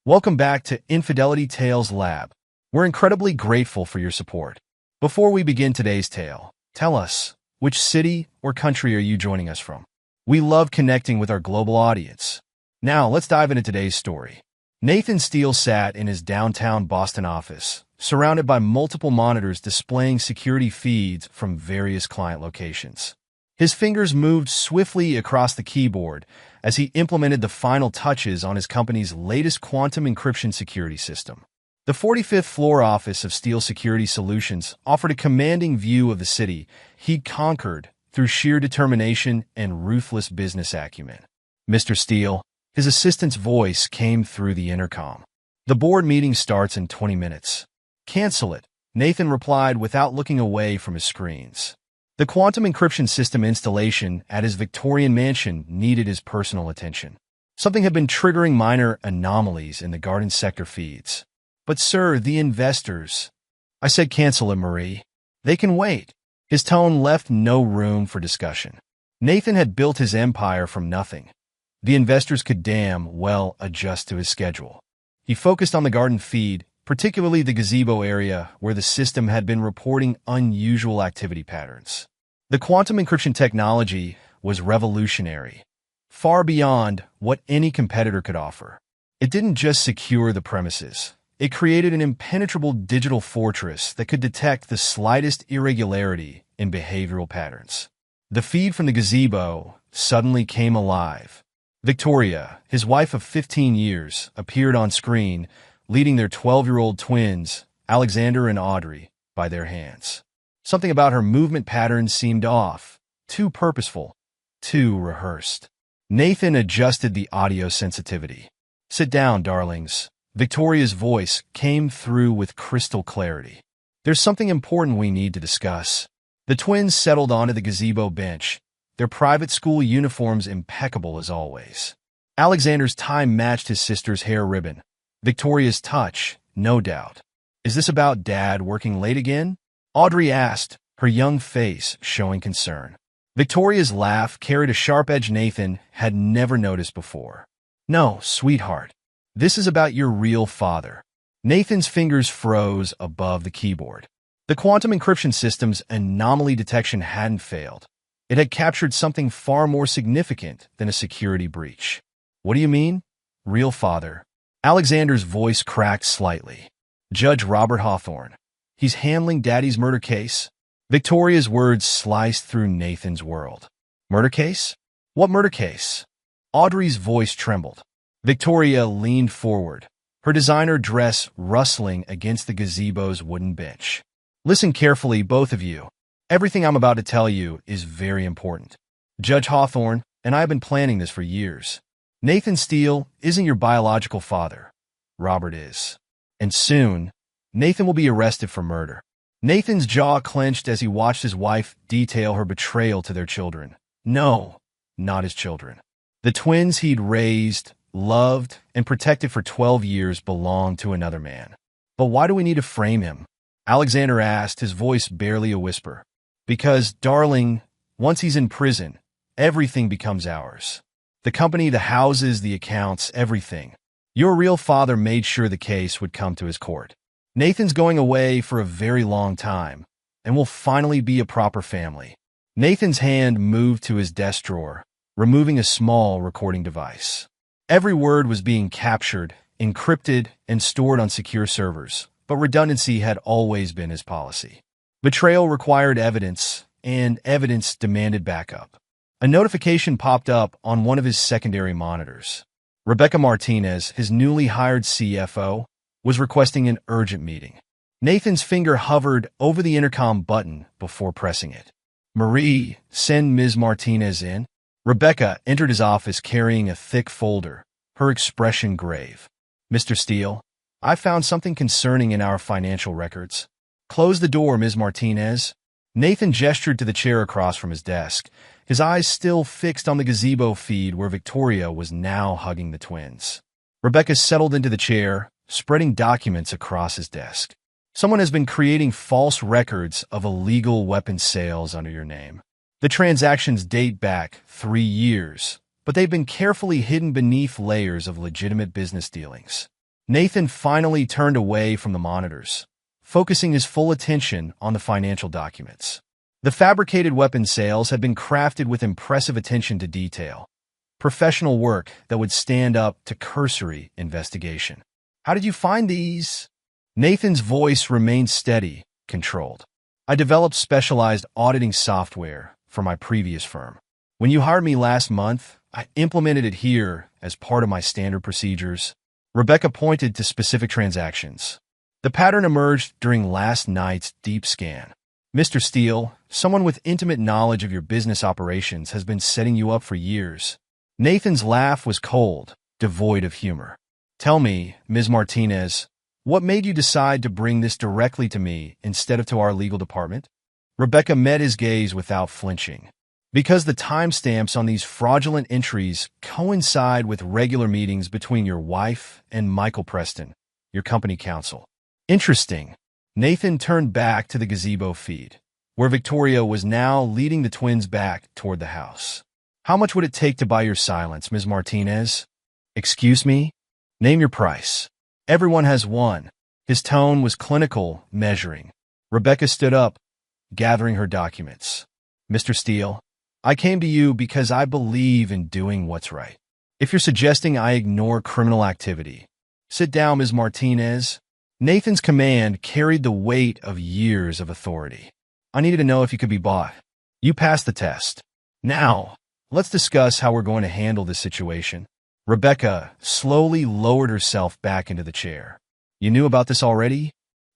Welcome back to Infidelity Tales Lab. We're incredibly grateful for your support. Before we begin today's tale, tell us, which city or country are you joining us from? We love connecting with our global audience. Now, let's dive into today's story. Nathan Steele sat in his downtown Boston office, surrounded by multiple monitors displaying security feeds from various client locations. His fingers moved swiftly across the keyboard as he implemented the final touches on his company's latest quantum encryption security system. The 45th floor office of Steele Security Solutions offered a commanding view of the city he'd conquered through sheer determination and ruthless business acumen. "Mr. Steele," his assistant's voice came through the intercom. "The board meeting starts in 20 minutes. "Cancel it," Nathan replied without looking away from his screens. The quantum encryption system installation at his Victorian mansion needed his personal attention. Something had been triggering minor anomalies in the garden sector feeds. "But sir, the investors—" "I said cancel it, Marie. They can wait." His tone left no room for discussion. Nathan had built his empire from nothing. The investors could damn well adjust to his schedule. He focused on the garden feed, particularly the gazebo area where the system had been reporting unusual activity patterns. The quantum encryption technology was revolutionary, far beyond what any competitor could offer. It didn't just secure the premises. It created an impenetrable digital fortress that could detect the slightest irregularity in behavioral patterns. The feed from the gazebo suddenly came alive. Victoria, his wife of 15 years, appeared on screen, leading their 12-year-old twins, Alexander and Audrey, by their hands. Something about her movement patterns seemed off, too purposeful, too rehearsed. Nathan adjusted the audio sensitivity. "Sit down, darlings." Victoria's voice came through with crystal clarity. "There's something important we need to discuss." The twins settled onto the gazebo bench, their private school uniforms impeccable as always. Alexander's tie matched his sister's hair ribbon. Victoria's touch, no doubt. "Is this about Dad working late again?" Audrey asked, her young face showing concern. Victoria's laugh carried a sharp edge Nathan had never noticed before. "No, sweetheart. This is about your real father." Nathan's fingers froze above the keyboard. The quantum encryption system's anomaly detection hadn't failed. It had captured something far more significant than a security breach. "What do you mean? Real father?" Alexander's voice cracked slightly. "Judge Robert Hawthorne. He's handling Daddy's murder case." Victoria's words sliced through Nathan's world. "Murder case? What murder case?" Audrey's voice trembled. Victoria leaned forward, her designer dress rustling against the gazebo's wooden bench. "Listen carefully, both of you. Everything I'm about to tell you is very important. Judge Hawthorne and I have been planning this for years. Nathan Steele isn't your biological father. Robert is. And soon, Nathan will be arrested for murder." Nathan's jaw clenched as he watched his wife detail her betrayal to their children. No, not his children. The twins he'd raised, loved, and protected for 12 years belonged to another man. "But why do we need to frame him?" Alexander asked, his voice barely a whisper. "Because, darling, once he's in prison, everything becomes ours. The company, the houses, the accounts, everything. Your real father made sure the case would come to his court. Nathan's going away for a very long time, and will finally be a proper family." Nathan's hand moved to his desk drawer, removing a small recording device. Every word was being captured, encrypted, and stored on secure servers, but redundancy had always been his policy. Betrayal required evidence, and evidence demanded backup. A notification popped up on one of his secondary monitors. Rebecca Martinez, his newly hired CFO, was requesting an urgent meeting. Nathan's finger hovered over the intercom button before pressing it. "Marie, send Ms. Martinez in." Rebecca entered his office carrying a thick folder, her expression grave. "Mr. Steele, I found something concerning in our financial records." "Close the door, Ms. Martinez." Nathan gestured to the chair across from his desk, his eyes still fixed on the gazebo feed where Victoria was now hugging the twins. Rebecca settled into the chair, spreading documents across his desk. "Someone has been creating false records of illegal weapons sales under your name. The transactions date back 3 years, but they've been carefully hidden beneath layers of legitimate business dealings. Nathan finally turned away from the monitors, focusing his full attention on the financial documents. The fabricated weapon sales had been crafted with impressive attention to detail, professional work that would stand up to cursory investigation. "How did you find these?" Nathan's voice remained steady, controlled. "I developed specialized auditing software for my previous firm. When you hired me last month, I implemented it here as part of my standard procedures." Rebecca pointed to specific transactions. The pattern emerged during last night's deep scan. "Mr. Steele, someone with intimate knowledge of your business operations has been setting you up for years." Nathan's laugh was cold, devoid of humor. "Tell me, Ms. Martinez, what made you decide to bring this directly to me instead of to our legal department?" Rebecca met his gaze without flinching. "Because the timestamps on these fraudulent entries coincide with regular meetings between your wife and Michael Preston, your company counsel." "Interesting." Nathan turned back to the gazebo feed, where Victoria was now leading the twins back toward the house. "How much would it take to buy your silence, Ms. Martinez?" "Excuse me? Name your price." "Everyone has one." His tone was clinical, measuring. Rebecca stood up, gathering her documents. "Mr. Steele, I came to you because I believe in doing what's right. If you're suggesting I ignore criminal activity..." "Sit down, Ms. Martinez." Nathan's command carried the weight of years of authority. "I needed to know if you could be bought. You passed the test. Now, let's discuss how we're going to handle this situation." Rebecca slowly lowered herself back into the chair. "You knew about this already?"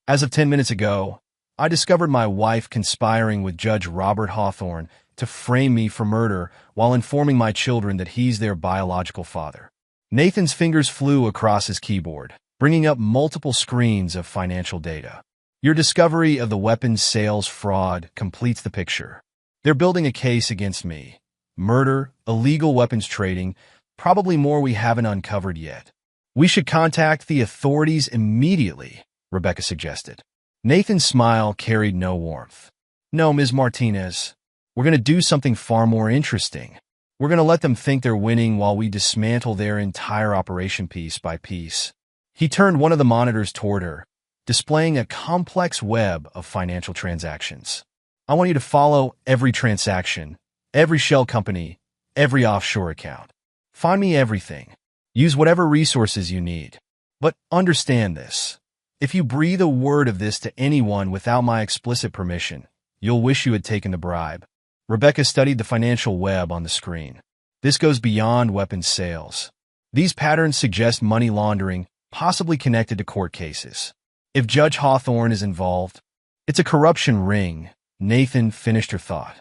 "As of 10 minutes ago, I discovered my wife conspiring with Judge Robert Hawthorne to frame me for murder while informing my children that he's their biological father." Nathan's fingers flew across his keyboard, bringing up multiple screens of financial data. "Your discovery of the weapons sales fraud completes the picture. They're building a case against me. Murder, illegal weapons trading, probably more we haven't uncovered yet. We should contact the authorities immediately," Rebecca suggested. Nathan's smile carried no warmth. "No, Ms. Martinez. We're going to do something far more interesting. We're going to let them think they're winning while we dismantle their entire operation piece by piece." He turned one of the monitors toward her, displaying a complex web of financial transactions. "I want you to follow every transaction, every shell company, every offshore account. Find me everything. Use whatever resources you need. But understand this. If you breathe a word of this to anyone without my explicit permission, you'll wish you had taken the bribe." Rebecca studied the financial web on the screen. "This goes beyond weapons sales. These patterns suggest money laundering, possibly connected to court cases. If Judge Hawthorne is involved, it's a corruption ring." Nathan finished her thought.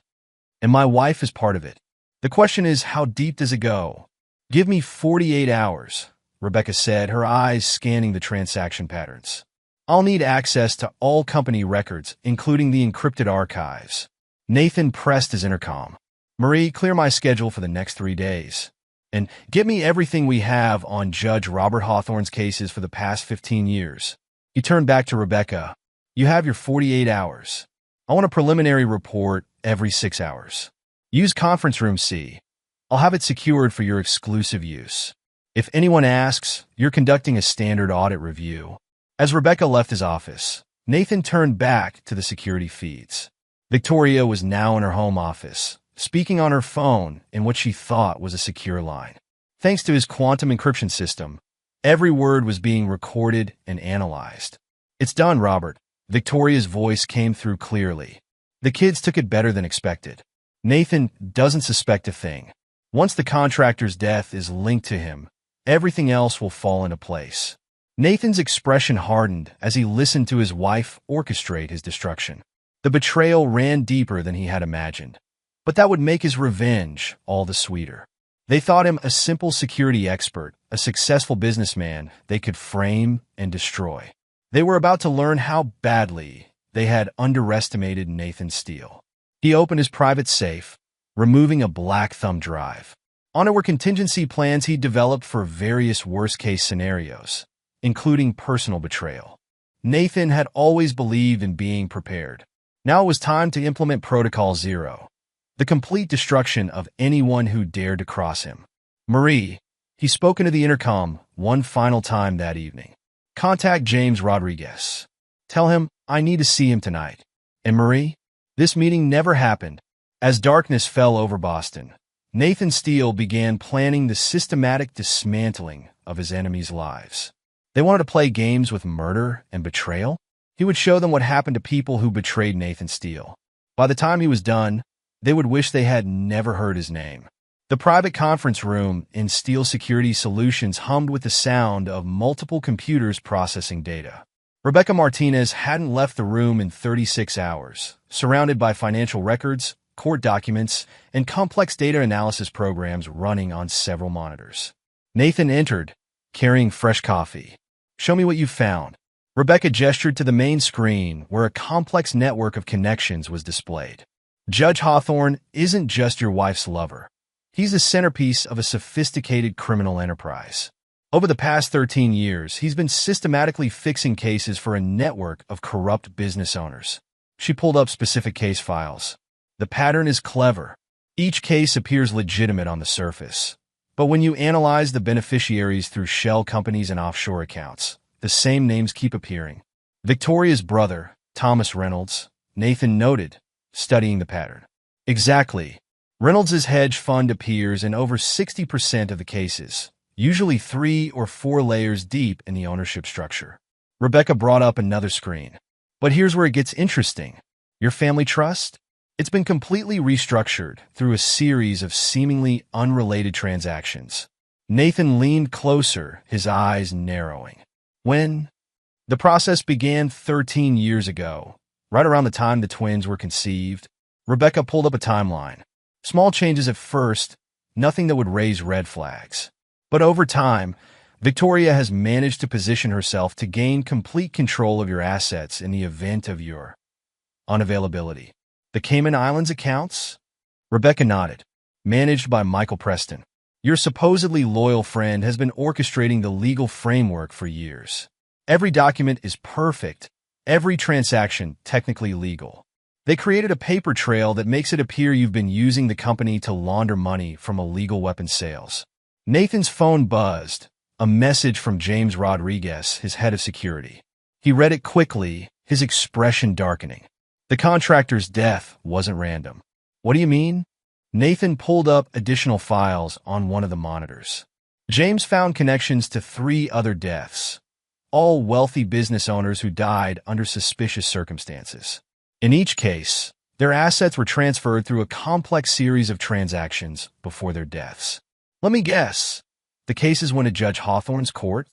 "And my wife is part of it. The question is, how deep does it go?" "Give me 48 hours, Rebecca said, her eyes scanning the transaction patterns. "I'll need access to all company records, including the encrypted archives." Nathan pressed his intercom. "Marie, clear my schedule for the next 3 days. And get me everything we have on Judge Robert Hawthorne's cases for the past 15 years. He turned back to Rebecca. "You have your 48 hours. I want a preliminary report every 6 hours. Use conference room C. I'll have it secured for your exclusive use. If anyone asks, you're conducting a standard audit review." As Rebecca left his office, Nathan turned back to the security feeds. Victoria was now in her home office, speaking on her phone in what she thought was a secure line. Thanks to his quantum encryption system, every word was being recorded and analyzed. "It's done, Robert." Victoria's voice came through clearly. "The kids took it better than expected. Nathan doesn't suspect a thing. Once the contractor's death is linked to him, everything else will fall into place." Nathan's expression hardened as he listened to his wife orchestrate his destruction. The betrayal ran deeper than he had imagined, but that would make his revenge all the sweeter. They thought him a simple security expert, a successful businessman they could frame and destroy. They were about to learn how badly they had underestimated Nathan Steele. He opened his private safe, removing a black thumb drive. On it were contingency plans he'd developed for various worst-case scenarios, including personal betrayal. Nathan had always believed in being prepared. Now it was time to implement Protocol Zero, the complete destruction of anyone who dared to cross him. "Marie," he spoke into the intercom one final time that evening. Contact James Rodriguez. Tell him I need to see him tonight. And Marie? This meeting never happened. As darkness fell over Boston, Nathan Steele began planning the systematic dismantling of his enemies' lives. They wanted to play games with murder and betrayal. He would show them what happened to people who betrayed Nathan Steele. By the time he was done, they would wish they had never heard his name. The private conference room in Steele Security Solutions hummed with the sound of multiple computers processing data. Rebecca Martinez hadn't left the room in 36 hours, surrounded by financial records, court documents, and complex data analysis programs running on several monitors. Nathan entered, carrying fresh coffee. Show me what you found. Rebecca gestured to the main screen where a complex network of connections was displayed. Judge Hawthorne isn't just your wife's lover. He's the centerpiece of a sophisticated criminal enterprise. Over the past 13 years, he's been systematically fixing cases for a network of corrupt business owners. She pulled up specific case files. The pattern is clever. Each case appears legitimate on the surface. But when you analyze the beneficiaries through shell companies and offshore accounts, the same names keep appearing. Victoria's brother, Thomas Reynolds, Nathan noted, studying the pattern. Exactly. Reynolds' hedge fund appears in over 60% of the cases, usually 3 or 4 layers deep in the ownership structure. Rebecca brought up another screen. But here's where it gets interesting. Your family trust? It's been completely restructured through a series of seemingly unrelated transactions. Nathan leaned closer, his eyes narrowing. When? The process began 13 years ago, right around the time the twins were conceived. Rebecca pulled up a timeline. Small changes at first, nothing that would raise red flags. But over time, Victoria has managed to position herself to gain complete control of your assets in the event of your unavailability. The Cayman Islands accounts? Rebecca nodded. Managed by Michael Preston. Your supposedly loyal friend has been orchestrating the legal framework for years. Every document is perfect, every transaction technically legal. They created a paper trail that makes it appear you've been using the company to launder money from illegal weapons sales. Nathan's phone buzzed, a message from James Rodriguez, his head of security. He read it quickly, his expression darkening. The contractor's death wasn't random. What do you mean? Nathan pulled up additional files on one of the monitors. James found connections to 3 other deaths, all wealthy business owners who died under suspicious circumstances. In each case, their assets were transferred through a complex series of transactions before their deaths. Let me guess. The cases went to Judge Hawthorne's court,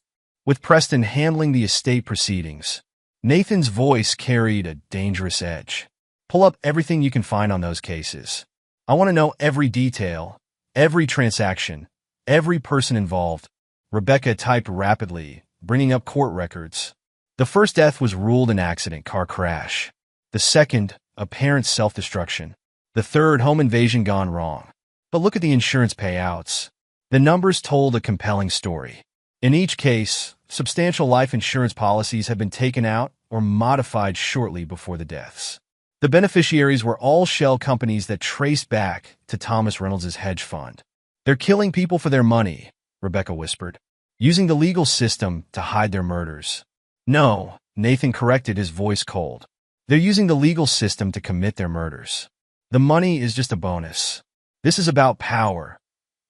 with Preston handling the estate proceedings. Nathan's voice carried a dangerous edge. Pull up everything you can find on those cases. I want to know every detail, every transaction, every person involved. Rebecca typed rapidly, bringing up court records. The first death was ruled an accident, car crash. The second, apparent self-destruction. The third, home invasion gone wrong. But look at the insurance payouts. The numbers told a compelling story. In each case, substantial life insurance policies have been taken out or modified shortly before the deaths. The beneficiaries were all shell companies that traced back to Thomas Reynolds' hedge fund. They're killing people for their money, Rebecca whispered, using the legal system to hide their murders. No, Nathan corrected, his voice cold. They're using the legal system to commit their murders. The money is just a bonus. This is about power.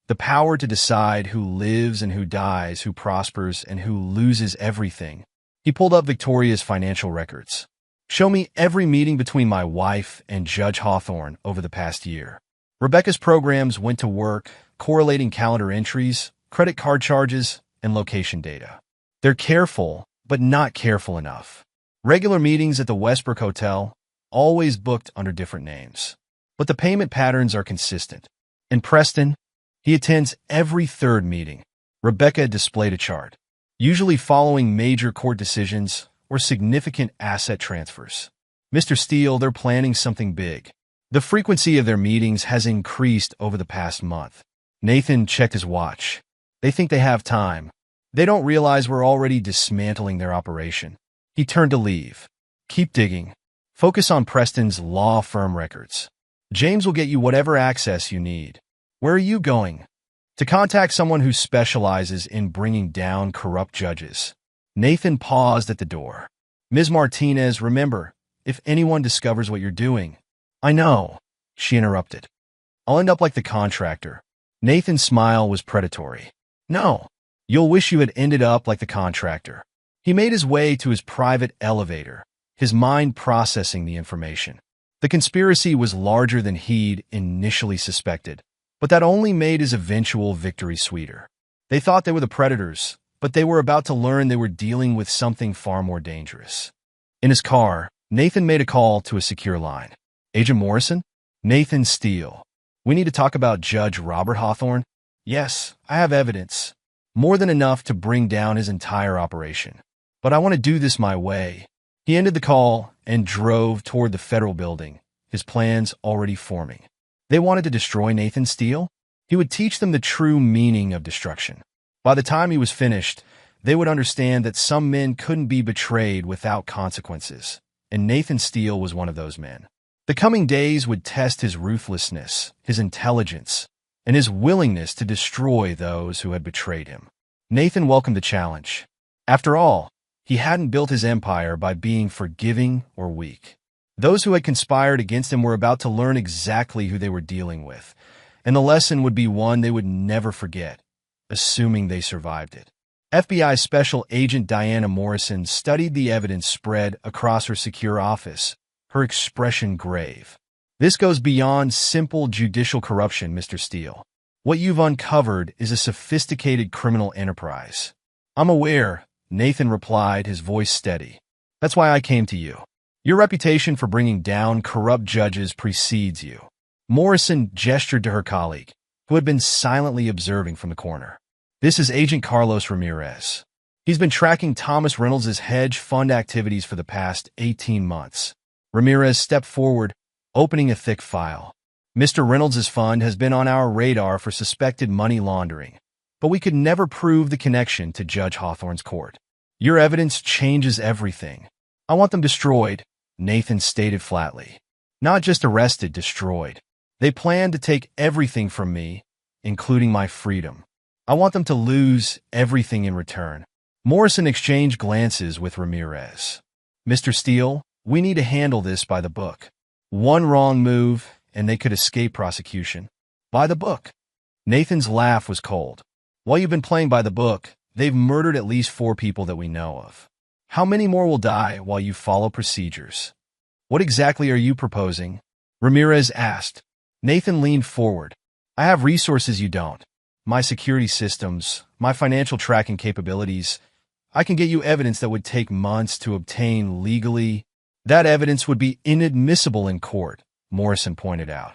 The power to decide who lives and who dies, who prospers and who loses everything. He pulled up Victoria's financial records. Show me every meeting between my wife and Judge Hawthorne over the past year. Rebecca's programs went to work correlating calendar entries, credit card charges, and location data. They're careful, but not careful enough. Regular meetings at the Westbrook Hotel, always booked under different names. But the payment patterns are consistent. In Preston, he attends every 3rd meeting. Rebecca displayed a chart, usually following major court decisions or significant asset transfers. Mr. Steele, they're planning something big. The frequency of their meetings has increased over the past month. Nathan checked his watch. They think they have time. They don't realize we're already dismantling their operation. He turned to leave. Keep digging. Focus on Preston's law firm records. James will get you whatever access you need. Where are you going? To contact someone who specializes in bringing down corrupt judges. Nathan paused at the door. Ms. Martinez, remember, if anyone discovers what you're doing— I know, she interrupted. I'll end up like the contractor. Nathan's smile was predatory. No, you'll wish you had ended up like the contractor. He made his way to his private elevator, his mind processing the information. The conspiracy was larger than he'd initially suspected, but that only made his eventual victory sweeter. They thought they were the predators, but they were about to learn they were dealing with something far more dangerous. In his car, Nathan made a call to a secure line. Agent Morrison? Nathan Steele. We need to talk about Judge Robert Hawthorne. Yes, I have evidence. More than enough to bring down his entire operation. But I want to do this my way. He ended the call and drove toward the federal building, his plans already forming. They wanted to destroy Nathan Steele? He would teach them the true meaning of destruction. By the time he was finished, they would understand that some men couldn't be betrayed without consequences, and Nathan Steele was one of those men. The coming days would test his ruthlessness, his intelligence, and his willingness to destroy those who had betrayed him. Nathan welcomed the challenge. After all, he hadn't built his empire by being forgiving or weak. Those who had conspired against him were about to learn exactly who they were dealing with, and the lesson would be one they would never forget, assuming they survived it. FBI Special Agent Diana Morrison studied the evidence spread across her secure office, her expression grave. This goes beyond simple judicial corruption, Mr. Steele. What you've uncovered is a sophisticated criminal enterprise. I'm aware, Nathan replied, his voice steady. That's why I came to you. Your reputation for bringing down corrupt judges precedes you. Morrison gestured to her colleague, who had been silently observing from the corner. This is Agent Carlos Ramirez. He's been tracking Thomas Reynolds' hedge fund activities for the past 18 months. Ramirez stepped forward, opening a thick file. Mr. Reynolds' fund has been on our radar for suspected money laundering, but we could never prove the connection to Judge Hawthorne's court. Your evidence changes everything. I want them destroyed, Nathan stated flatly. Not just arrested, destroyed. They plan to take everything from me, including my freedom. I want them to lose everything in return. Morrison exchanged glances with Ramirez. Mr. Steele, we need to handle this by the book. One wrong move, and they could escape prosecution. By the book. Nathan's laugh was cold. While you've been playing by the book, they've murdered at least 4 people that we know of. How many more will die while you follow procedures? What exactly are you proposing? Ramirez asked. Nathan leaned forward. I have resources you don't. My security systems, my financial tracking capabilities. I can get you evidence that would take months to obtain legally. That evidence would be inadmissible in court, Morrison pointed out.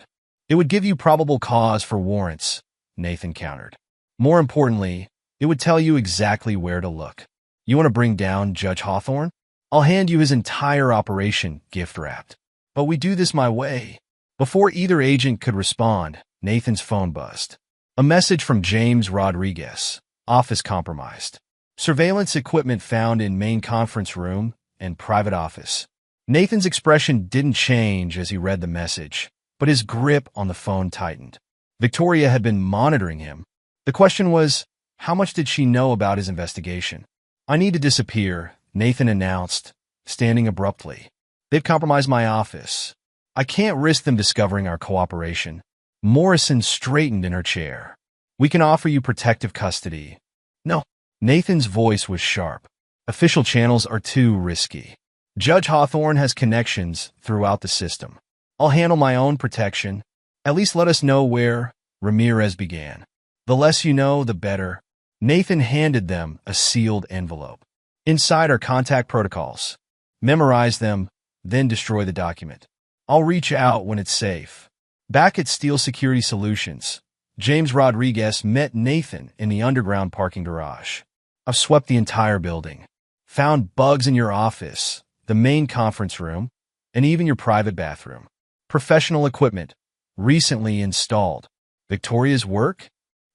It would give you probable cause for warrants, Nathan countered. More importantly, it would tell you exactly where to look. You want to bring down Judge Hawthorne? I'll hand you his entire operation, gift-wrapped. But we do this my way. Before either agent could respond, Nathan's phone buzzed. A message from James Rodriguez, office compromised. Surveillance equipment found in main conference room and private office. Nathan's expression didn't change as he read the message, but his grip on the phone tightened. Victoria had been monitoring him. The question was, how much did she know about his investigation? I need to disappear, Nathan announced, standing abruptly. They've compromised my office. I can't risk them discovering our cooperation. Morrison straightened in her chair. We can offer you protective custody. No. Nathan's voice was sharp. Official channels are too risky. Judge Hawthorne has connections throughout the system. I'll handle my own protection. At least let us know where, Ramirez began. The less you know, the better. Nathan handed them a sealed envelope. Inside are contact protocols. Memorize them, then destroy the document. I'll reach out when it's safe. Back at Steel Security Solutions, James Rodriguez met Nathan in the underground parking garage. I've swept the entire building. Found bugs in your office, the main conference room, and even your private bathroom. Professional equipment, recently installed. Victoria's work?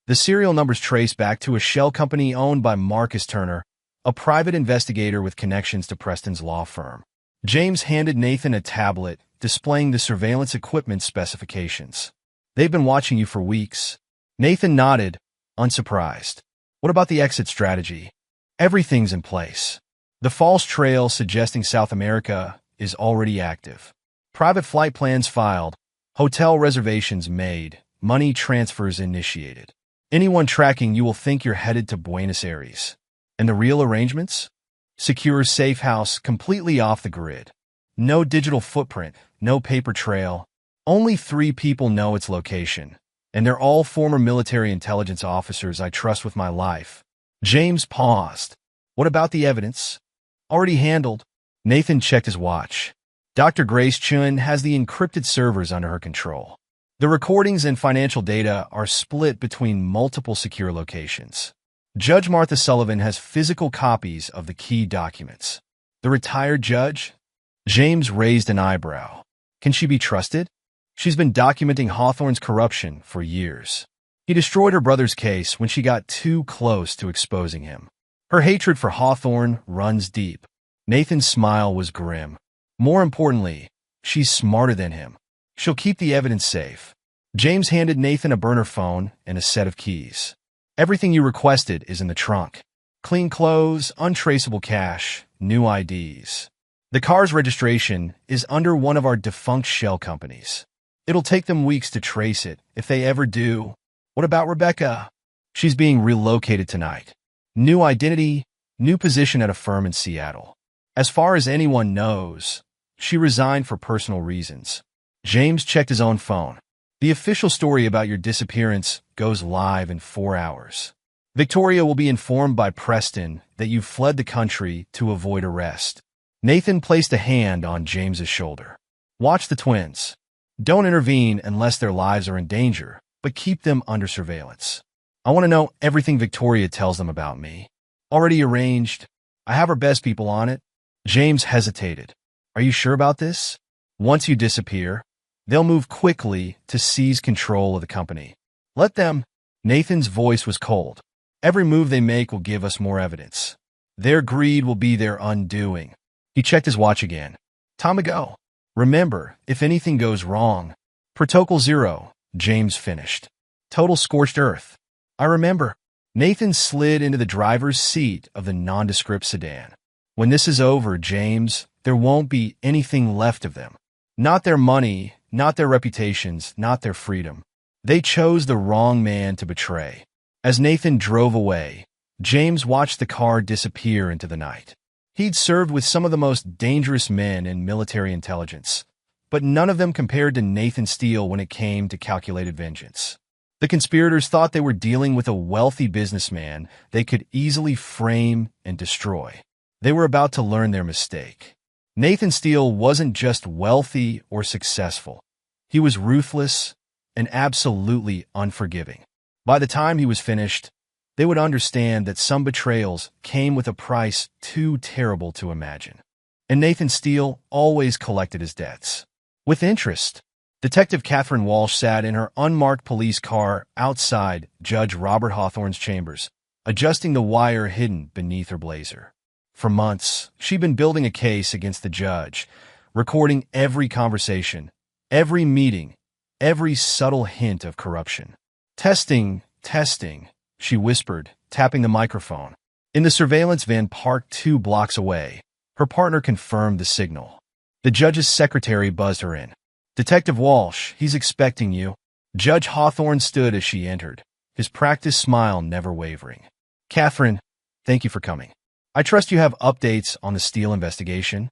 The serial numbers trace back to a shell company owned by Marcus Turner, a private investigator with connections to Preston's law firm. James handed Nathan a tablet displaying the surveillance equipment specifications. They've been watching you for weeks. Nathan nodded, unsurprised. What about the exit strategy? Everything's in place. The false trail suggesting South America is already active. Private flight plans filed, hotel reservations made, money transfers initiated. Anyone tracking you will think you're headed to Buenos Aires. And the real arrangements? Secure safe house completely off the grid. No digital footprint, no paper trail. Only 3 people know its location, and they're all former military intelligence officers I trust with my life. James paused. What about the evidence? Already handled. Nathan checked his watch. Dr. Grace Chun has the encrypted servers under her control. The recordings and financial data are split between multiple secure locations. Judge Martha Sullivan has physical copies of the key documents. The retired judge? James raised an eyebrow. Can she be trusted? She's been documenting Hawthorne's corruption for years. He destroyed her brother's case when she got too close to exposing him. Her hatred for Hawthorne runs deep. Nathan's smile was grim. More importantly, she's smarter than him. She'll keep the evidence safe. James handed Nathan a burner phone and a set of keys. Everything you requested is in the trunk. Clean clothes, untraceable cash, new IDs. The car's registration is under one of our defunct shell companies. It'll take them weeks to trace it, if they ever do. What about Rebecca? She's being relocated tonight. New identity, new position at a firm in Seattle. As far as anyone knows, she resigned for personal reasons. James checked his own phone. The official story about your disappearance goes live in 4 hours. Victoria will be informed by Preston that you've fled the country to avoid arrest. Nathan placed a hand on James's shoulder. Watch the twins. Don't intervene unless their lives are in danger, but keep them under surveillance. I want to know everything Victoria tells them about me. Already arranged. I have her best people on it. James hesitated. Are you sure about this? Once you disappear, they'll move quickly to seize control of the company. Let them. Nathan's voice was cold. Every move they make will give us more evidence. Their greed will be their undoing. He checked his watch again. Time to go. Remember, if anything goes wrong. Protocol 0, James finished. Total scorched earth. I remember. Nathan slid into the driver's seat of the nondescript sedan. When this is over, James, there won't be anything left of them. Not their money, not their reputations, not their freedom. They chose the wrong man to betray. As Nathan drove away, James watched the car disappear into the night. He'd served with some of the most dangerous men in military intelligence, but none of them compared to Nathan Steele when it came to calculated vengeance. The conspirators thought they were dealing with a wealthy businessman they could easily frame and destroy. They were about to learn their mistake. Nathan Steele wasn't just wealthy or successful. He was ruthless and absolutely unforgiving. By the time he was finished, they would understand that some betrayals came with a price too terrible to imagine. And Nathan Steele always collected his debts. With interest. Detective Catherine Walsh sat in her unmarked police car outside Judge Robert Hawthorne's chambers, adjusting the wire hidden beneath her blazer. For months, she'd been building a case against the judge, recording every conversation, every meeting, every subtle hint of corruption. Testing, she whispered, tapping the microphone. In the surveillance van parked 2 blocks away, her partner confirmed the signal. The judge's secretary buzzed her in. Detective Walsh, he's expecting you. Judge Hawthorne stood as she entered, his practiced smile never wavering. Catherine, thank you for coming. I trust you have updates on the Steele investigation.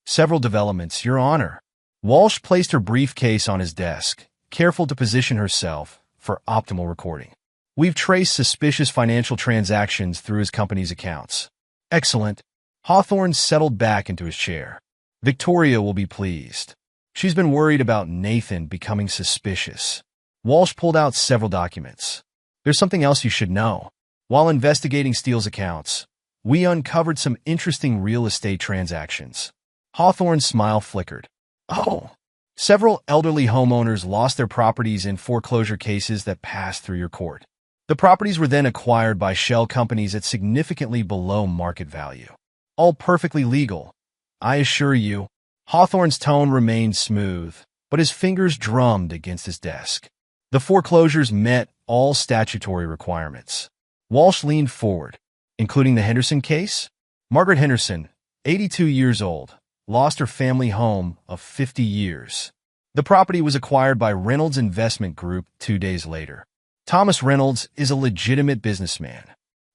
Several developments, Your Honor. Walsh placed her briefcase on his desk, careful to position herself for optimal recording. We've traced suspicious financial transactions through his company's accounts. Excellent. Hawthorne settled back into his chair. Victoria will be pleased. She's been worried about Nathan becoming suspicious. Walsh pulled out several documents. There's something else you should know. While investigating Steele's accounts, we uncovered some interesting real estate transactions. Hawthorne's smile flickered. Oh, several elderly homeowners lost their properties in foreclosure cases that passed through your court. The properties were then acquired by shell companies at significantly below market value. All perfectly legal, I assure you. Hawthorne's tone remained smooth, but his fingers drummed against his desk. The foreclosures met all statutory requirements. Walsh leaned forward. including the Henderson case? Margaret Henderson, 82 years old, lost her family home of 50 years. The property was acquired by Reynolds Investment Group 2 days later. Thomas Reynolds is a legitimate businessman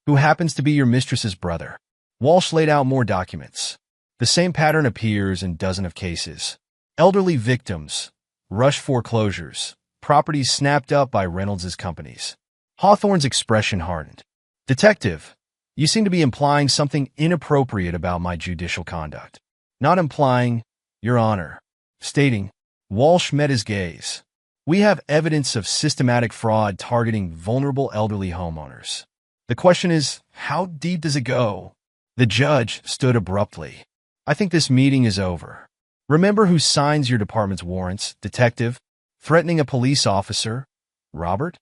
who happens to be your mistress's brother. Walsh laid out more documents. The same pattern appears in dozens of cases. Elderly victims, rush foreclosures, properties snapped up by Reynolds' companies. Hawthorne's expression hardened. Detective, you seem to be implying something inappropriate about my judicial conduct. Not implying, Your Honor. Stating. Walsh met his gaze. We have evidence of systematic fraud targeting vulnerable elderly homeowners. The question is, how deep does it go? The judge stood abruptly. I think this meeting is over. Remember who signs your department's warrants, detective? Threatening a police officer? Robert?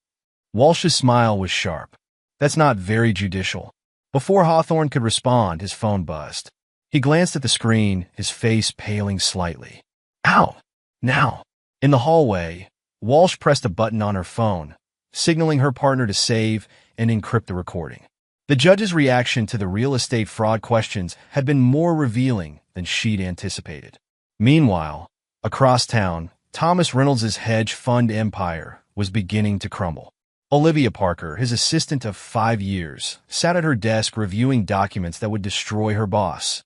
Walsh's smile was sharp. That's not very judicial. Before Hawthorne could respond, his phone buzzed. He glanced at the screen, his face paling slightly. Ow! Now! In the hallway, Walsh pressed a button on her phone, signaling her partner to save and encrypt the recording. The judge's reaction to the real estate fraud questions had been more revealing than she'd anticipated. Meanwhile, across town, Thomas Reynolds' hedge fund empire was beginning to crumble. Olivia Parker, his assistant of 5 years, sat at her desk reviewing documents that would destroy her boss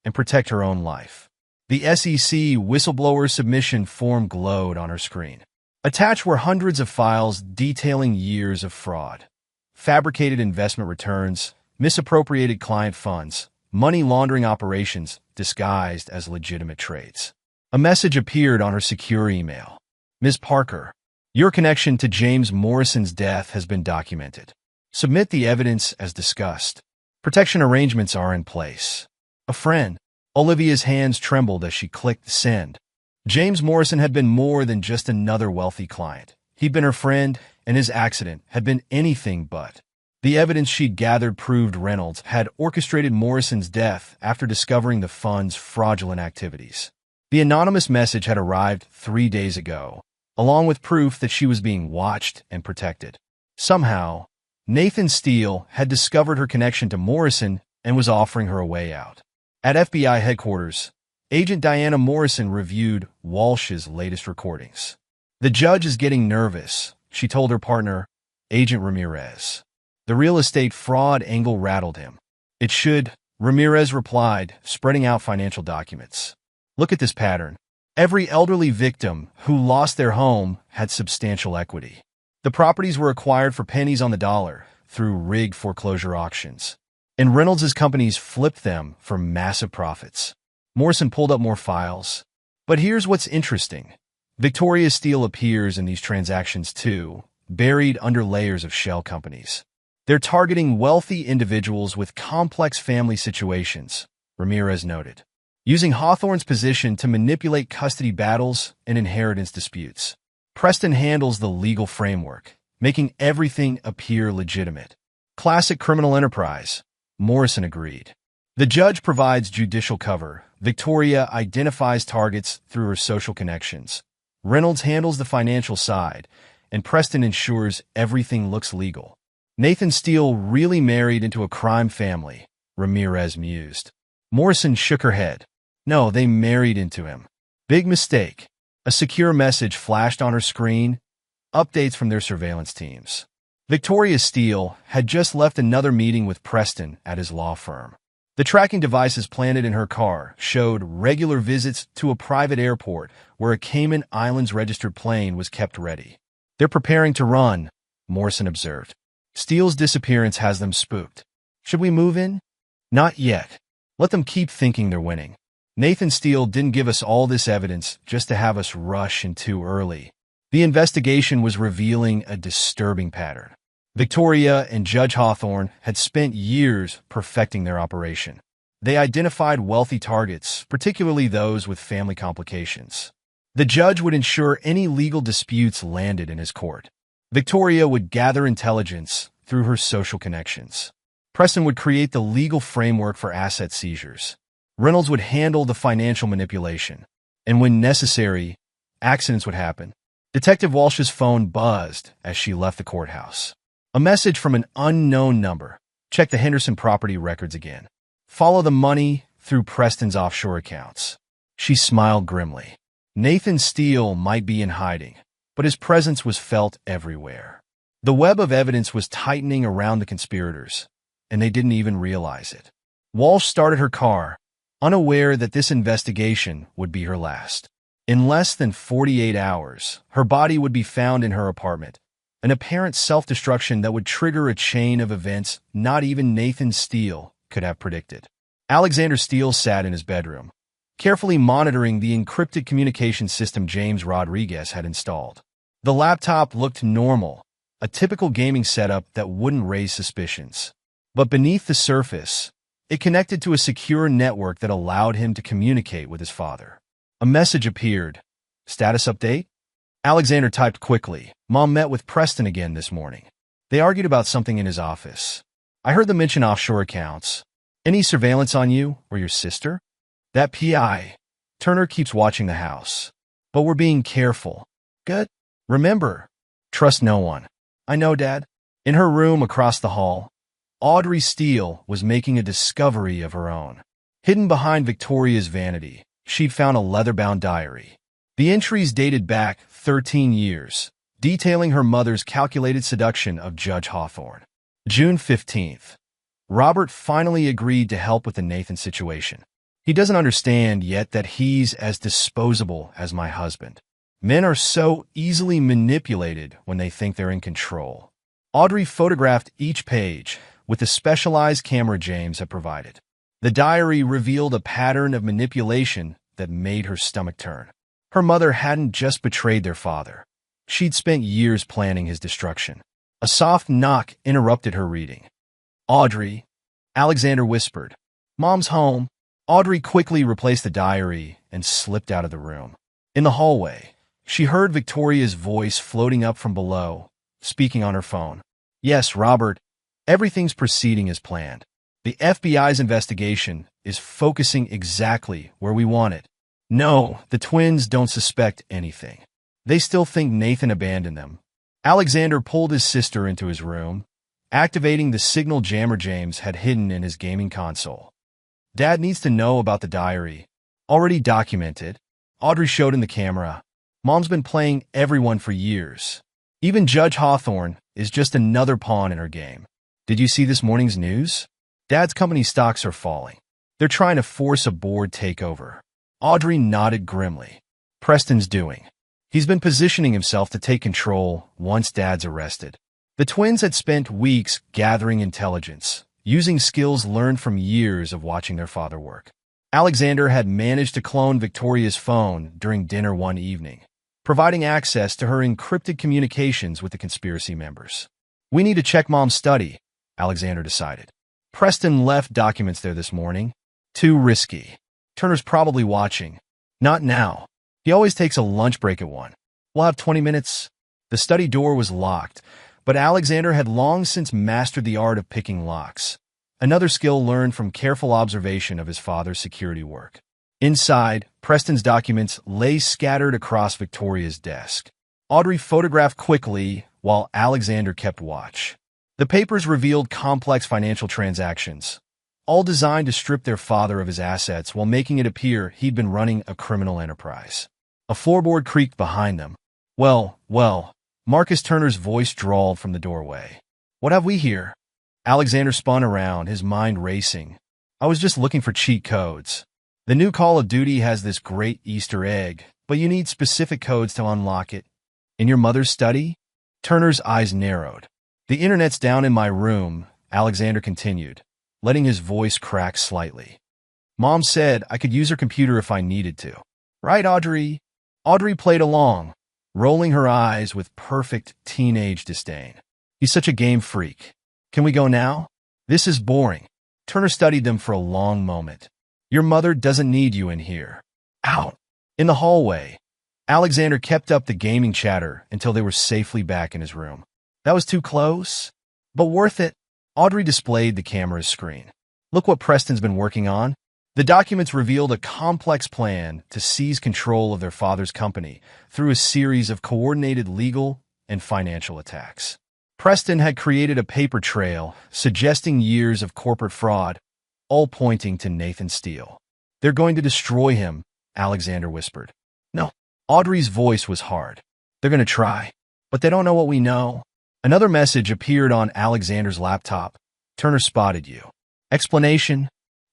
and protect her own life. The SEC whistleblower submission form glowed on her screen. Attached were hundreds of files detailing years of fraud, fabricated investment returns, misappropriated client funds, money laundering operations disguised as legitimate trades. A message appeared on her secure email. Ms. Parker, your connection to James Morrison's death has been documented. Submit the evidence as discussed. Protection arrangements are in place. A friend. Olivia's hands trembled as she clicked send. James Morrison had been more than just another wealthy client. He'd been her friend, and his accident had been anything but. The evidence she'd gathered proved Reynolds had orchestrated Morrison's death after discovering the fund's fraudulent activities. The anonymous message had arrived 3 days ago, along with proof that she was being watched and protected. Somehow, Nathan Steele had discovered her connection to Morrison and was offering her a way out. At FBI headquarters, Agent Diana Morrison reviewed Walsh's latest recordings. The judge is getting nervous, she told her partner, Agent Ramirez. The real estate fraud angle rattled him. It should, Ramirez replied, spreading out financial documents. Look at this pattern. Every elderly victim who lost their home had substantial equity. The properties were acquired for pennies on the dollar through rigged foreclosure auctions, and Reynolds' companies flipped them for massive profits. Morrison pulled up more files. But here's what's interesting. Victoria Steele appears in these transactions too, buried under layers of shell companies. They're targeting wealthy individuals with complex family situations, Ramirez noted, using Hawthorne's position to manipulate custody battles and inheritance disputes. Preston handles the legal framework, making everything appear legitimate. Classic criminal enterprise, Morrison agreed. The judge provides judicial cover. Victoria identifies targets through her social connections. Reynolds handles the financial side, and Preston ensures everything looks legal. Nathan Steele really married into a crime family, Ramirez mused. Morrison shook her head. No, they married into him. Big mistake. A secure message flashed on her screen, updates from their surveillance teams. Victoria Steele had just left another meeting with Preston at his law firm. The tracking devices planted in her car showed regular visits to a private airport where a Cayman Islands registered plane was kept ready. They're preparing to run, Morrison observed. Steele's disappearance has them spooked. Should we move in? Not yet. Let them keep thinking they're winning. Nathan Steele didn't give us all this evidence just to have us rush in too early. The investigation was revealing a disturbing pattern. Victoria and Judge Hawthorne had spent years perfecting their operation. They identified wealthy targets, particularly those with family complications. The judge would ensure any legal disputes landed in his court. Victoria would gather intelligence through her social connections. Preston would create the legal framework for asset seizures. Reynolds would handle the financial manipulation. And when necessary, accidents would happen. Detective Walsh's phone buzzed as she left the courthouse. A message from an unknown number. Check the Henderson property records again. Follow the money through Preston's offshore accounts. She smiled grimly. Nathan Steele might be in hiding, but his presence was felt everywhere. The web of evidence was tightening around the conspirators, and they didn't even realize it. Walsh started her car, unaware that this investigation would be her last. In less than 48 hours, her body would be found in her apartment, an apparent self-destruction that would trigger a chain of events not even Nathan Steele could have predicted. Alexander Steele sat in his bedroom, carefully monitoring the encrypted communication system James Rodriguez had installed. The laptop looked normal, a typical gaming setup that wouldn't raise suspicions. But beneath the surface, it connected to a secure network that allowed him to communicate with his father. A message appeared. Status update? Alexander typed quickly. Mom met with Preston again this morning. They argued about something in his office. I heard them mention offshore accounts. Any surveillance on you or your sister? That PI. Turner keeps watching the house. But we're being careful. Good. Remember, trust no one. I know, Dad. In her room across the hall, Audrey Steele was making a discovery of her own. Hidden behind Victoria's vanity, she'd found a leather-bound diary. The entries dated back 13 years, detailing her mother's calculated seduction of Judge Hawthorne. June 15th. Robert finally agreed to help with the Nathan situation. He doesn't understand yet that he's as disposable as my husband. Men are so easily manipulated when they think they're in control. Audrey photographed each page with the specialized camera James had provided. The diary revealed a pattern of manipulation that made her stomach turn. Her mother hadn't just betrayed their father. She'd spent years planning his destruction. A soft knock interrupted her reading. Audrey, Alexander whispered. Mom's home. Audrey quickly replaced the diary and slipped out of the room. In the hallway, she heard Victoria's voice floating up from below, speaking on her phone. Yes, Robert, everything's proceeding as planned. The FBI's investigation is focusing exactly where we want it. No, the twins don't suspect anything. They still think Nathan abandoned them. Alexander pulled his sister into his room, activating the signal jammer James had hidden in his gaming console. Dad needs to know about the diary. Already documented. Audrey showed him the camera. Mom's been playing everyone for years. Even Judge Hawthorne is just another pawn in her game. Did you see this morning's news? Dad's company stocks are falling. They're trying to force a board takeover. Audrey nodded grimly. Preston's doing. He's been positioning himself to take control once Dad's arrested. The twins had spent weeks gathering intelligence, using skills learned from years of watching their father work. Alexander had managed to clone Victoria's phone during dinner one evening, providing access to her encrypted communications with the conspiracy members. We need to check Mom's study, Alexander decided. Preston left documents there this morning. Too risky. Turner's probably watching. Not now. He always takes a lunch break at 1. We'll have 20 minutes. The study door was locked, but Alexander had long since mastered the art of picking locks, another skill learned from careful observation of his father's security work. Inside, Preston's documents lay scattered across Victoria's desk. Audrey photographed quickly while Alexander kept watch. The papers revealed complex financial transactions, all designed to strip their father of his assets while making it appear he'd been running a criminal enterprise. A floorboard creaked behind them. Well, Marcus Turner's voice drawled from the doorway. What have we here? Alexander spun around, his mind racing. I was just looking for cheat codes. The new Call of Duty has this great Easter egg, but you need specific codes to unlock it. In your mother's study? Turner's eyes narrowed. The internet's down in my room, Alexander continued, letting his voice crack slightly. Mom said I could use her computer if I needed to. Right, Audrey? Audrey played along, rolling her eyes with perfect teenage disdain. He's such a game freak. Can we go now? This is boring. Turner studied them for a long moment. Your mother doesn't need you in here. Out. In the hallway, Alexander kept up the gaming chatter until they were safely back in his room. That was too close, but worth it. Audrey displayed the camera's screen. Look what Preston's been working on. The documents revealed a complex plan to seize control of their father's company through a series of coordinated legal and financial attacks. Preston had created a paper trail suggesting years of corporate fraud, all pointing to Nathan Steele. "They're going to destroy him," Alexander whispered. "No." Audrey's voice was hard. "They're going to try, but they don't know what we know." Another message appeared on Alexander's laptop. "Turner spotted you." Explanation: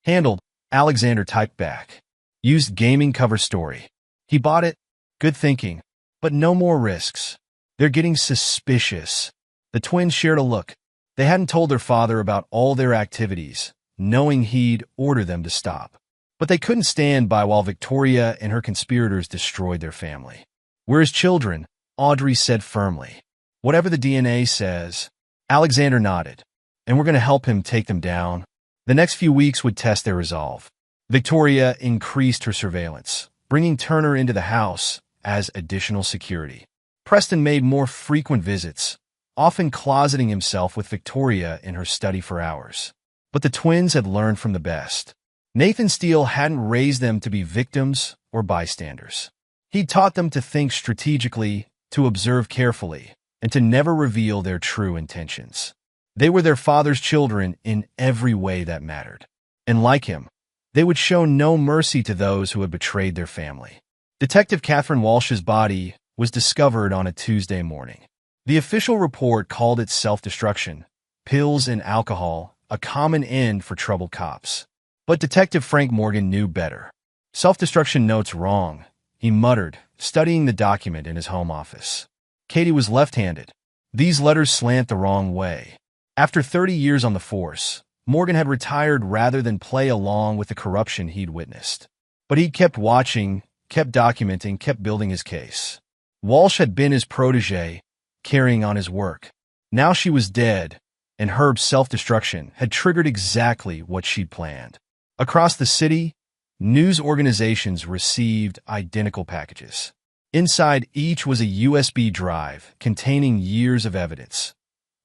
handled. Alexander typed back. Used gaming cover story. He bought it. Good thinking. But no more risks. They're getting suspicious. The twins shared a look. They hadn't told their father about all their activities, knowing he'd order them to stop. But they couldn't stand by while Victoria and her conspirators destroyed their family. "We're his children," Audrey said firmly. "Whatever the DNA says." Alexander nodded. "And we're going to help him take them down." The next few weeks would test their resolve. Victoria increased her surveillance, bringing Turner into the house as additional security. Preston made more frequent visits, often closeting himself with Victoria in her study for hours. But the twins had learned from the best. Nathan Steele hadn't raised them to be victims or bystanders. He'd taught them to think strategically, to observe carefully, and to never reveal their true intentions. They were their father's children in every way that mattered. And like him, they would show no mercy to those who had betrayed their family. Detective Catherine Walsh's body was discovered on a Tuesday morning. The official report called it self-destruction, pills and alcohol, a common end for troubled cops. But Detective Frank Morgan knew better. "Self-destruction note's wrong," he muttered, studying the document in his home office. Katie was left-handed. These letters slant the wrong way. After 30 years on the force, Morgan had retired rather than play along with the corruption he'd witnessed. But he kept watching, kept documenting, kept building his case. Walsh had been his protege, carrying on his work. Now she was dead, and Herb's self-destruction had triggered exactly what she'd planned. Across the city, news organizations received identical packages. Inside each was a USB drive containing years of evidence.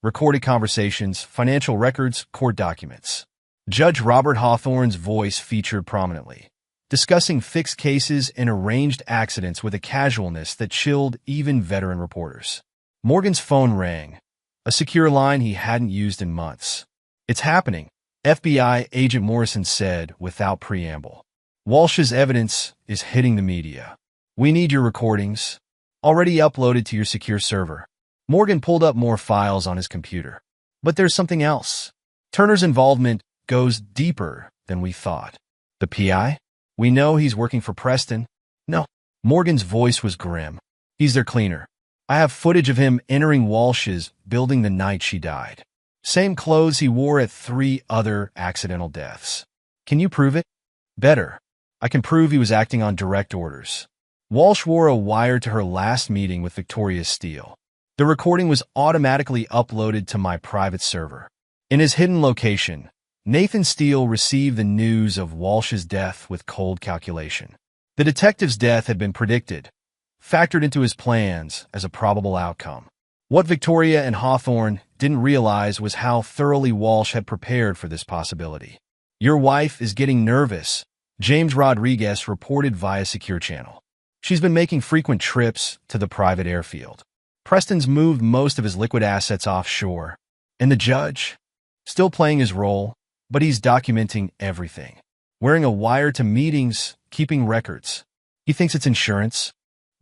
Recorded conversations, financial records, court documents. Judge Robert Hawthorne's voice featured prominently, discussing fixed cases and arranged accidents with a casualness that chilled even veteran reporters. Morgan's phone rang, a secure line he hadn't used in months. "It's happening," FBI agent Morrison said without preamble. "Walsh's evidence is hitting the media. We need your recordings, already uploaded to your secure server." Morgan pulled up more files on his computer. "But there's something else. Turner's involvement goes deeper than we thought." "The PI? We know he's working for Preston." "No." Morgan's voice was grim. "He's their cleaner. I have footage of him entering Walsh's building the night she died. Same clothes he wore at 3 other accidental deaths." "Can you prove it?" "Better. I can prove he was acting on direct orders." Walsh wore a wire to her last meeting with Victoria Steele. "The recording was automatically uploaded to my private server." In his hidden location, Nathan Steele received the news of Walsh's death with cold calculation. The detective's death had been predicted, factored into his plans as a probable outcome. What Victoria and Hawthorne didn't realize was how thoroughly Walsh had prepared for this possibility. "Your wife is getting nervous," James Rodriguez reported via Secure Channel. "She's been making frequent trips to the private airfield. Preston's moved most of his liquid assets offshore. And the judge? Still playing his role, but he's documenting everything. Wearing a wire to meetings, keeping records. He thinks it's insurance."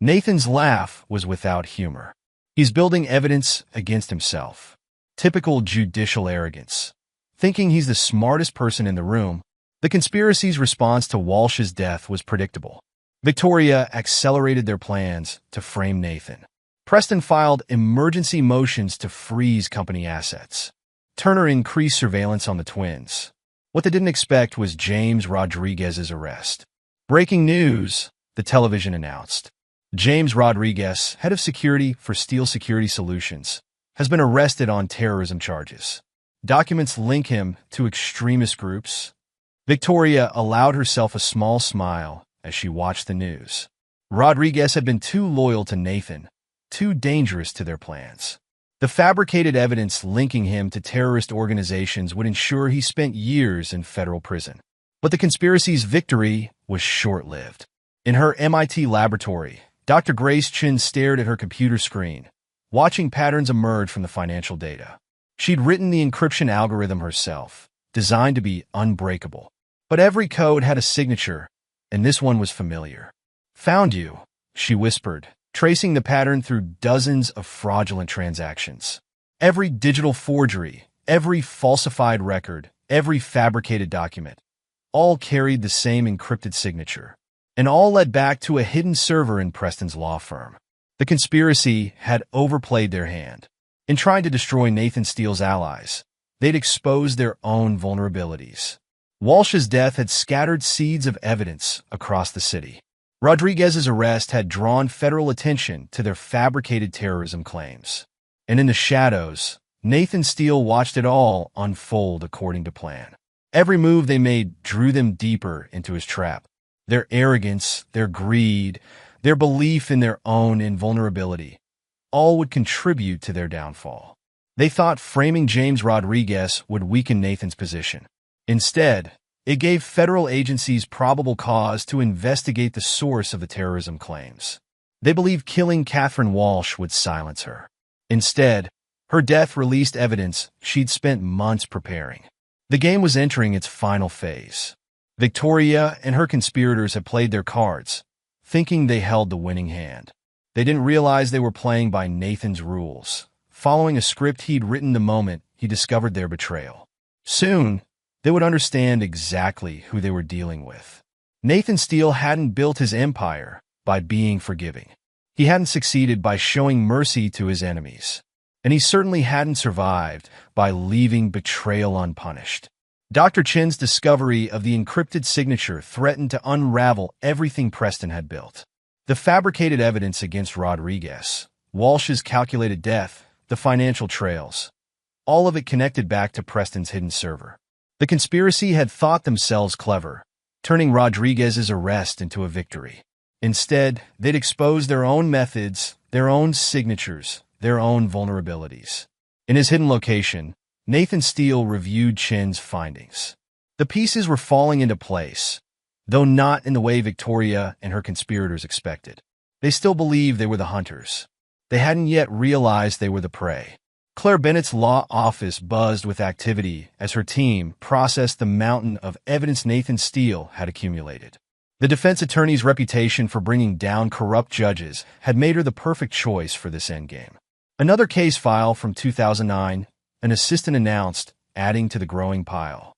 Nathan's laugh was without humor. "He's building evidence against himself. Typical judicial arrogance. Thinking he's the smartest person in the room." The conspiracy's response to Walsh's death was predictable. Victoria accelerated their plans to frame Nathan. Preston filed emergency motions to freeze company assets. Turner increased surveillance on the twins. What they didn't expect was James Rodriguez's arrest. "Breaking news," the television announced. James Rodriguez, head of security for Steele Security Solutions, has been arrested on terrorism charges. Documents link him to extremist groups. Victoria allowed herself a small smile as she watched the news. Rodriguez had been too loyal to Nathan, too dangerous to their plans. The fabricated evidence linking him to terrorist organizations would ensure he spent years in federal prison. But the conspiracy's victory was short-lived. In her MIT laboratory, Dr. Grace Chin stared at her computer screen, watching patterns emerge from the financial data. She'd written the encryption algorithm herself, designed to be unbreakable. But every code had a signature, and this one was familiar. "Found you," she whispered, tracing the pattern through dozens of fraudulent transactions. Every digital forgery, every falsified record, every fabricated document, all carried the same encrypted signature, and all led back to a hidden server in Preston's law firm. The conspiracy had overplayed their hand. In trying to destroy Nathan Steele's allies, they'd exposed their own vulnerabilities. Walsh's death had scattered seeds of evidence across the city. Rodriguez's arrest had drawn federal attention to their fabricated terrorism claims. And in the shadows, Nathan Steele watched it all unfold according to plan. Every move they made drew them deeper into his trap. Their arrogance, their greed, their belief in their own invulnerability, all would contribute to their downfall. They thought framing James Rodriguez would weaken Nathan's position. Instead, it gave federal agencies probable cause to investigate the source of the terrorism claims. They believed killing Catherine Walsh would silence her. Instead, her death released evidence she'd spent months preparing. The game was entering its final phase. Victoria and her conspirators had played their cards, thinking they held the winning hand. They didn't realize they were playing by Nathan's rules, following a script he'd written the moment he discovered their betrayal. Soon, they would understand exactly who they were dealing with. Nathan Steele hadn't built his empire by being forgiving. He hadn't succeeded by showing mercy to his enemies. And he certainly hadn't survived by leaving betrayal unpunished. Dr. Chen's discovery of the encrypted signature threatened to unravel everything Preston had built. The fabricated evidence against Rodriguez, Walsh's calculated death, the financial trails, all of it connected back to Preston's hidden server. The conspiracy had thought themselves clever, turning Rodriguez's arrest into a victory. Instead, they'd exposed their own methods, their own signatures, their own vulnerabilities. In his hidden location, Nathan Steele reviewed Chen's findings. The pieces were falling into place, though not in the way Victoria and her conspirators expected. They still believed they were the hunters. They hadn't yet realized they were the prey. Claire Bennett's law office buzzed with activity as her team processed the mountain of evidence Nathan Steele had accumulated. The defense attorney's reputation for bringing down corrupt judges had made her the perfect choice for this endgame. Another case file from 2009, an assistant announced, adding to the growing pile.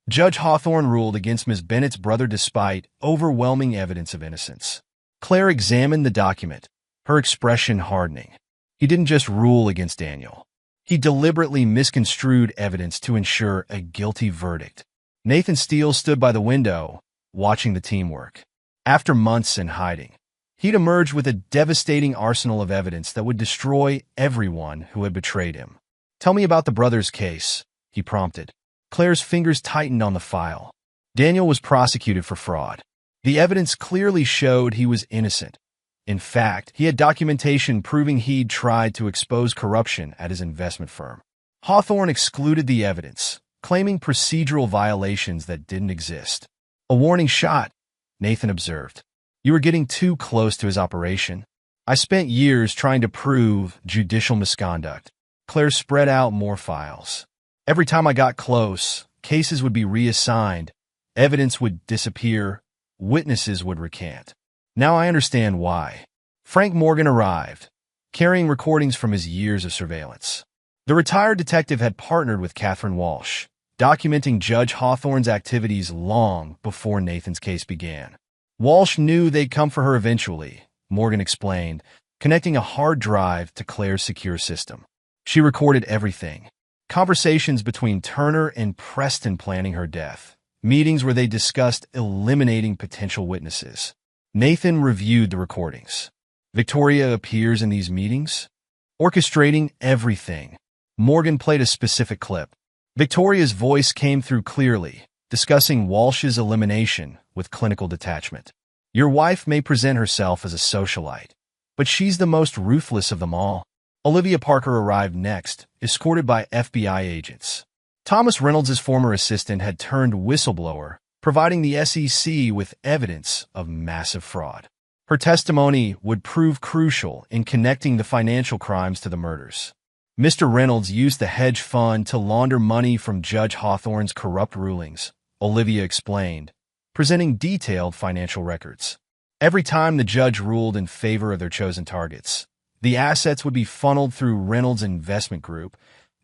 Judge Hawthorne ruled against Ms. Bennett's brother despite overwhelming evidence of innocence. Claire examined the document, her expression hardening. He didn't just rule against Daniel. He deliberately misconstrued evidence to ensure a guilty verdict. Nathan Steele stood by the window, watching the teamwork. After months in hiding, he'd emerged with a devastating arsenal of evidence that would destroy everyone who had betrayed him. "Tell me about the brothers' case," he prompted. Claire's fingers tightened on the file. Daniel was prosecuted for fraud. The evidence clearly showed he was innocent. In fact, he had documentation proving he'd tried to expose corruption at his investment firm. Hawthorne excluded the evidence, claiming procedural violations that didn't exist. "A warning shot," Nathan observed. "You were getting too close to his operation. I spent years trying to prove judicial misconduct." Claire spread out more files. "Every time I got close, cases would be reassigned, evidence would disappear, witnesses would recant. Now I understand why." Frank Morgan arrived, carrying recordings from his years of surveillance. The retired detective had partnered with Catherine Walsh, documenting Judge Hawthorne's activities long before Nathan's case began. Walsh knew they'd come for her eventually, Morgan explained, connecting a hard drive to Claire's secure system. She recorded everything. Conversations between Turner and Preston planning her death. Meetings where they discussed eliminating potential witnesses. Nathan reviewed the recordings. Victoria appears in these meetings, orchestrating everything. Morgan played a specific clip. Victoria's voice came through clearly, discussing Walsh's elimination with clinical detachment. "Your wife may present herself as a socialite, but she's the most ruthless of them all." Olivia Parker arrived next, escorted by FBI agents. Thomas Reynolds' former assistant had turned whistleblower, providing the SEC with evidence of massive fraud. Her testimony would prove crucial in connecting the financial crimes to the murders. Mr. Reynolds used the hedge fund to launder money from Judge Hawthorne's corrupt rulings, Olivia explained, presenting detailed financial records. Every time the judge ruled in favor of their chosen targets, the assets would be funneled through Reynolds' investment group,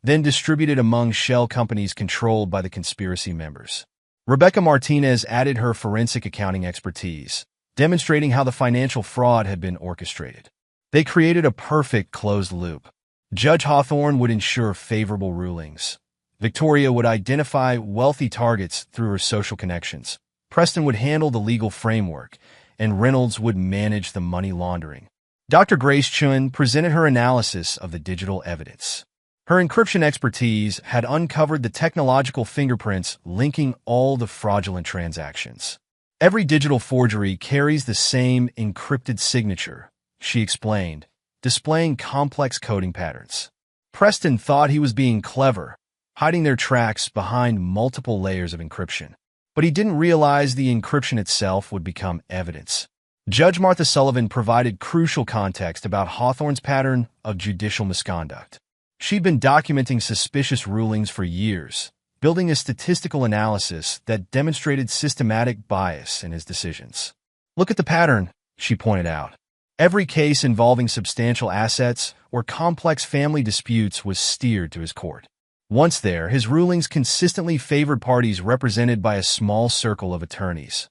then distributed among shell companies controlled by the conspiracy members. Rebecca Martinez added her forensic accounting expertise, demonstrating how the financial fraud had been orchestrated. They created a perfect closed loop. Judge Hawthorne would ensure favorable rulings. Victoria would identify wealthy targets through her social connections. Preston would handle the legal framework, and Reynolds would manage the money laundering. Dr. Grace Chun presented her analysis of the digital evidence. Her encryption expertise had uncovered the technological fingerprints linking all the fraudulent transactions. Every digital forgery carries the same encrypted signature, she explained, displaying complex coding patterns. Preston thought he was being clever, hiding their tracks behind multiple layers of encryption. But he didn't realize the encryption itself would become evidence. Judge Martha Sullivan provided crucial context about Hawthorne's pattern of judicial misconduct. She'd been documenting suspicious rulings for years, building a statistical analysis that demonstrated systematic bias in his decisions. Look at the pattern, she pointed out. Every case involving substantial assets or complex family disputes was steered to his court. Once there, his rulings consistently favored parties represented by a small circle of attorneys,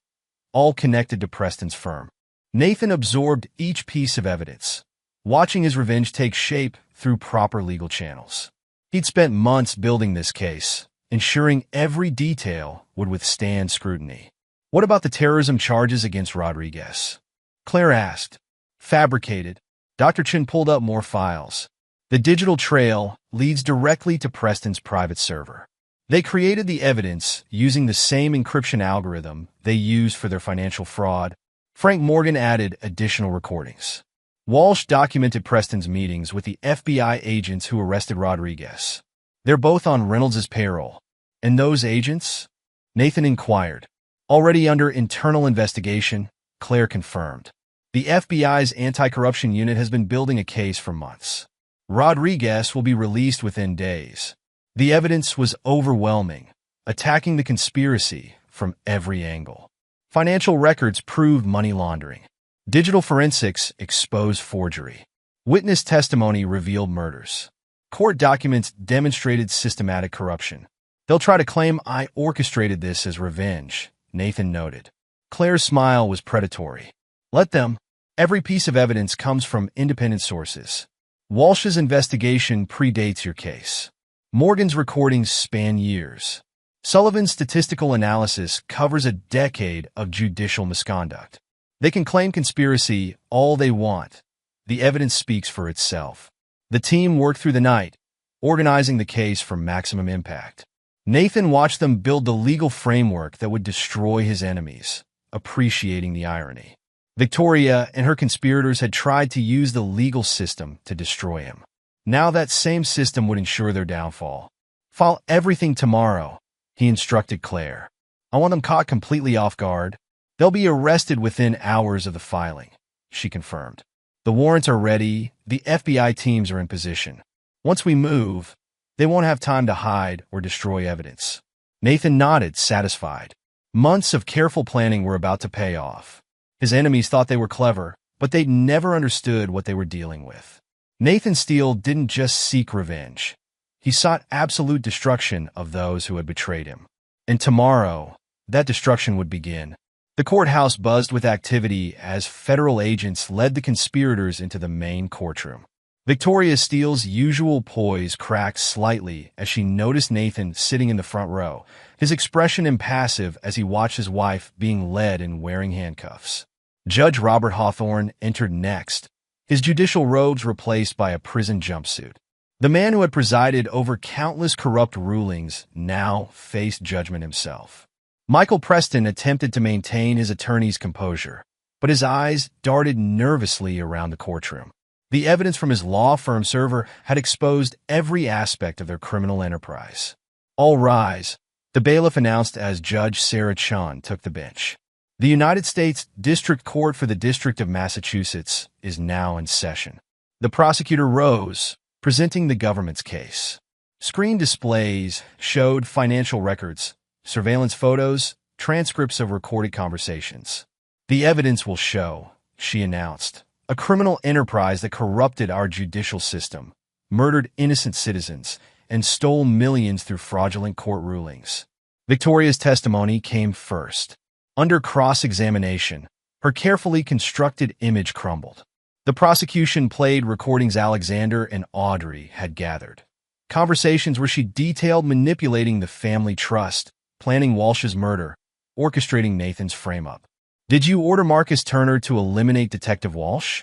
all connected to Preston's firm. Nathan absorbed each piece of evidence, watching his revenge take shape through proper legal channels. He'd spent months building this case, ensuring every detail would withstand scrutiny. What about the terrorism charges against Rodriguez? Claire asked. Fabricated. Dr. Chin pulled up more files. The digital trail leads directly to Preston's private server. They created the evidence using the same encryption algorithm they used for their financial fraud. Frank Morgan added additional recordings. Walsh documented Preston's meetings with the FBI agents who arrested Rodriguez. They're both on Reynolds' payroll. And those agents? Nathan inquired. Already under internal investigation, Claire confirmed. The FBI's anti-corruption unit has been building a case for months. Rodriguez will be released within days. The evidence was overwhelming, attacking the conspiracy from every angle. Financial records proved money laundering. Digital forensics exposed forgery. Witness testimony revealed murders. Court documents demonstrated systematic corruption. They'll try to claim I orchestrated this as revenge, Nathan noted. Claire's smile was predatory. Let them. Every piece of evidence comes from independent sources. Walsh's investigation predates your case. Morgan's recordings span years. Sullivan's statistical analysis covers a decade of judicial misconduct. They can claim conspiracy all they want. The evidence speaks for itself. The team worked through the night, organizing the case for maximum impact. Nathan watched them build the legal framework that would destroy his enemies, appreciating the irony. Victoria and her conspirators had tried to use the legal system to destroy him. Now that same system would ensure their downfall. File everything tomorrow, he instructed Claire. I want them caught completely off guard. They'll be arrested within hours of the filing, she confirmed. The warrants are ready. The FBI teams are in position. Once we move, they won't have time to hide or destroy evidence. Nathan nodded, satisfied. Months of careful planning were about to pay off. His enemies thought they were clever, but they'd never understood what they were dealing with. Nathan Steele didn't just seek revenge. He sought absolute destruction of those who had betrayed him. And tomorrow, that destruction would begin. The courthouse buzzed with activity as federal agents led the conspirators into the main courtroom. Victoria Steele's usual poise cracked slightly as she noticed Nathan sitting in the front row, his expression impassive as he watched his wife being led and wearing handcuffs. Judge Robert Hawthorne entered next, his judicial robes replaced by a prison jumpsuit. The man who had presided over countless corrupt rulings now faced judgment himself. Michael Preston attempted to maintain his attorney's composure, but his eyes darted nervously around the courtroom. The evidence from his law firm server had exposed every aspect of their criminal enterprise. All rise, the bailiff announced as Judge Sarah Chun took the bench. The United States District Court for the District of Massachusetts is now in session. The prosecutor rose, presenting the government's case. Screen displays showed financial records, surveillance photos, transcripts of recorded conversations. The evidence will show, she announced, a criminal enterprise that corrupted our judicial system, murdered innocent citizens, and stole millions through fraudulent court rulings. Victoria's testimony came first. Under cross-examination, her carefully constructed image crumbled. The prosecution played recordings Alexander and Audrey had gathered. Conversations where she detailed manipulating the family trust, planning Walsh's murder, orchestrating Nathan's frame-up. "Did you order Marcus Turner to eliminate Detective Walsh?"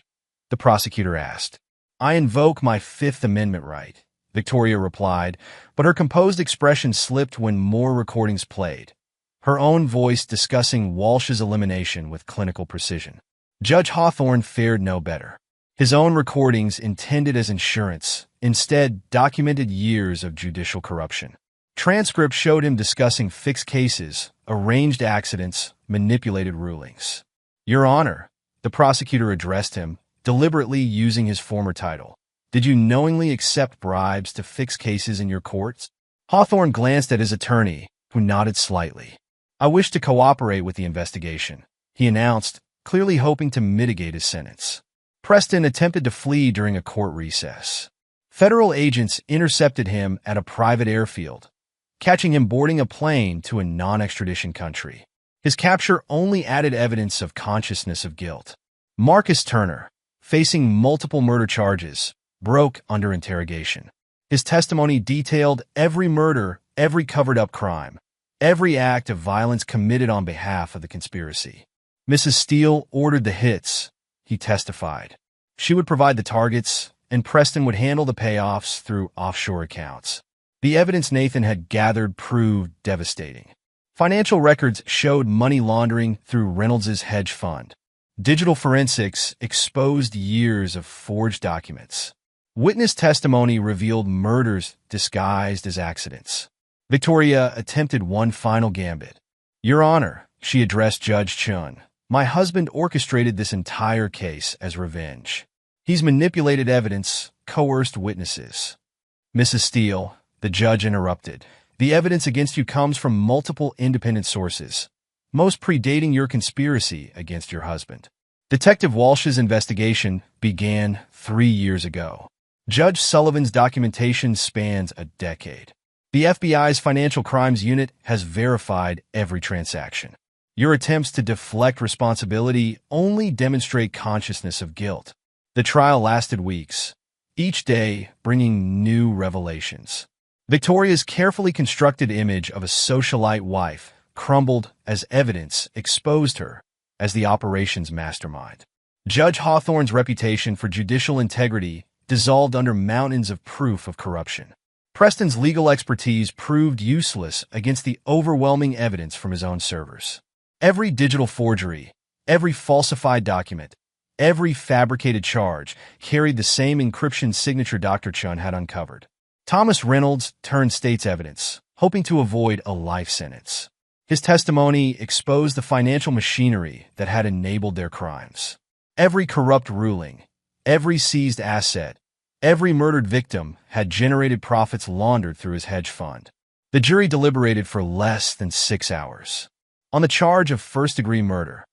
the prosecutor asked. "I invoke my Fifth Amendment right," Victoria replied, but her composed expression slipped when more recordings played. Her own voice discussing Walsh's elimination with clinical precision. Judge Hawthorne fared no better. His own recordings, intended as insurance, instead documented years of judicial corruption. Transcripts showed him discussing fixed cases, arranged accidents, manipulated rulings. "Your Honor," the prosecutor addressed him, deliberately using his former title. "Did you knowingly accept bribes to fix cases in your courts?" Hawthorne glanced at his attorney, who nodded slightly. "I wish to cooperate with the investigation," he announced, clearly hoping to mitigate his sentence. Preston attempted to flee during a court recess. Federal agents intercepted him at a private airfield, catching him boarding a plane to a non-extradition country. His capture only added evidence of consciousness of guilt. Marcus Turner, facing multiple murder charges, broke under interrogation. His testimony detailed every murder, every covered-up crime, every act of violence committed on behalf of the conspiracy. "Mrs. Steele ordered the hits," he testified. "She would provide the targets, and Preston would handle the payoffs through offshore accounts." The evidence Nathan had gathered proved devastating. Financial records showed money laundering through Reynolds's hedge fund. Digital forensics exposed years of forged documents. Witness testimony revealed murders disguised as accidents. Victoria attempted one final gambit. "Your Honor," she addressed Judge Chun, "my husband orchestrated this entire case as revenge. He's manipulated evidence, coerced witnesses." "Mrs. Steele," the judge interrupted, "the evidence against you comes from multiple independent sources, most predating your conspiracy against your husband. Detective Walsh's investigation began 3 years ago. Judge Sullivan's documentation spans a decade. The FBI's Financial Crimes Unit has verified every transaction. Your attempts to deflect responsibility only demonstrate consciousness of guilt." The trial lasted weeks, each day bringing new revelations. Victoria's carefully constructed image of a socialite wife crumbled as evidence exposed her as the operation's mastermind. Judge Hawthorne's reputation for judicial integrity dissolved under mountains of proof of corruption. Preston's legal expertise proved useless against the overwhelming evidence from his own servers. Every digital forgery, every falsified document, every fabricated charge carried the same encryption signature Dr. Chun had uncovered. Thomas Reynolds turned state's evidence, hoping to avoid a life sentence. His testimony exposed the financial machinery that had enabled their crimes. Every corrupt ruling, every seized asset, every murdered victim had generated profits laundered through his hedge fund. The jury deliberated for less than 6 hours. On the charge of first-degree murder,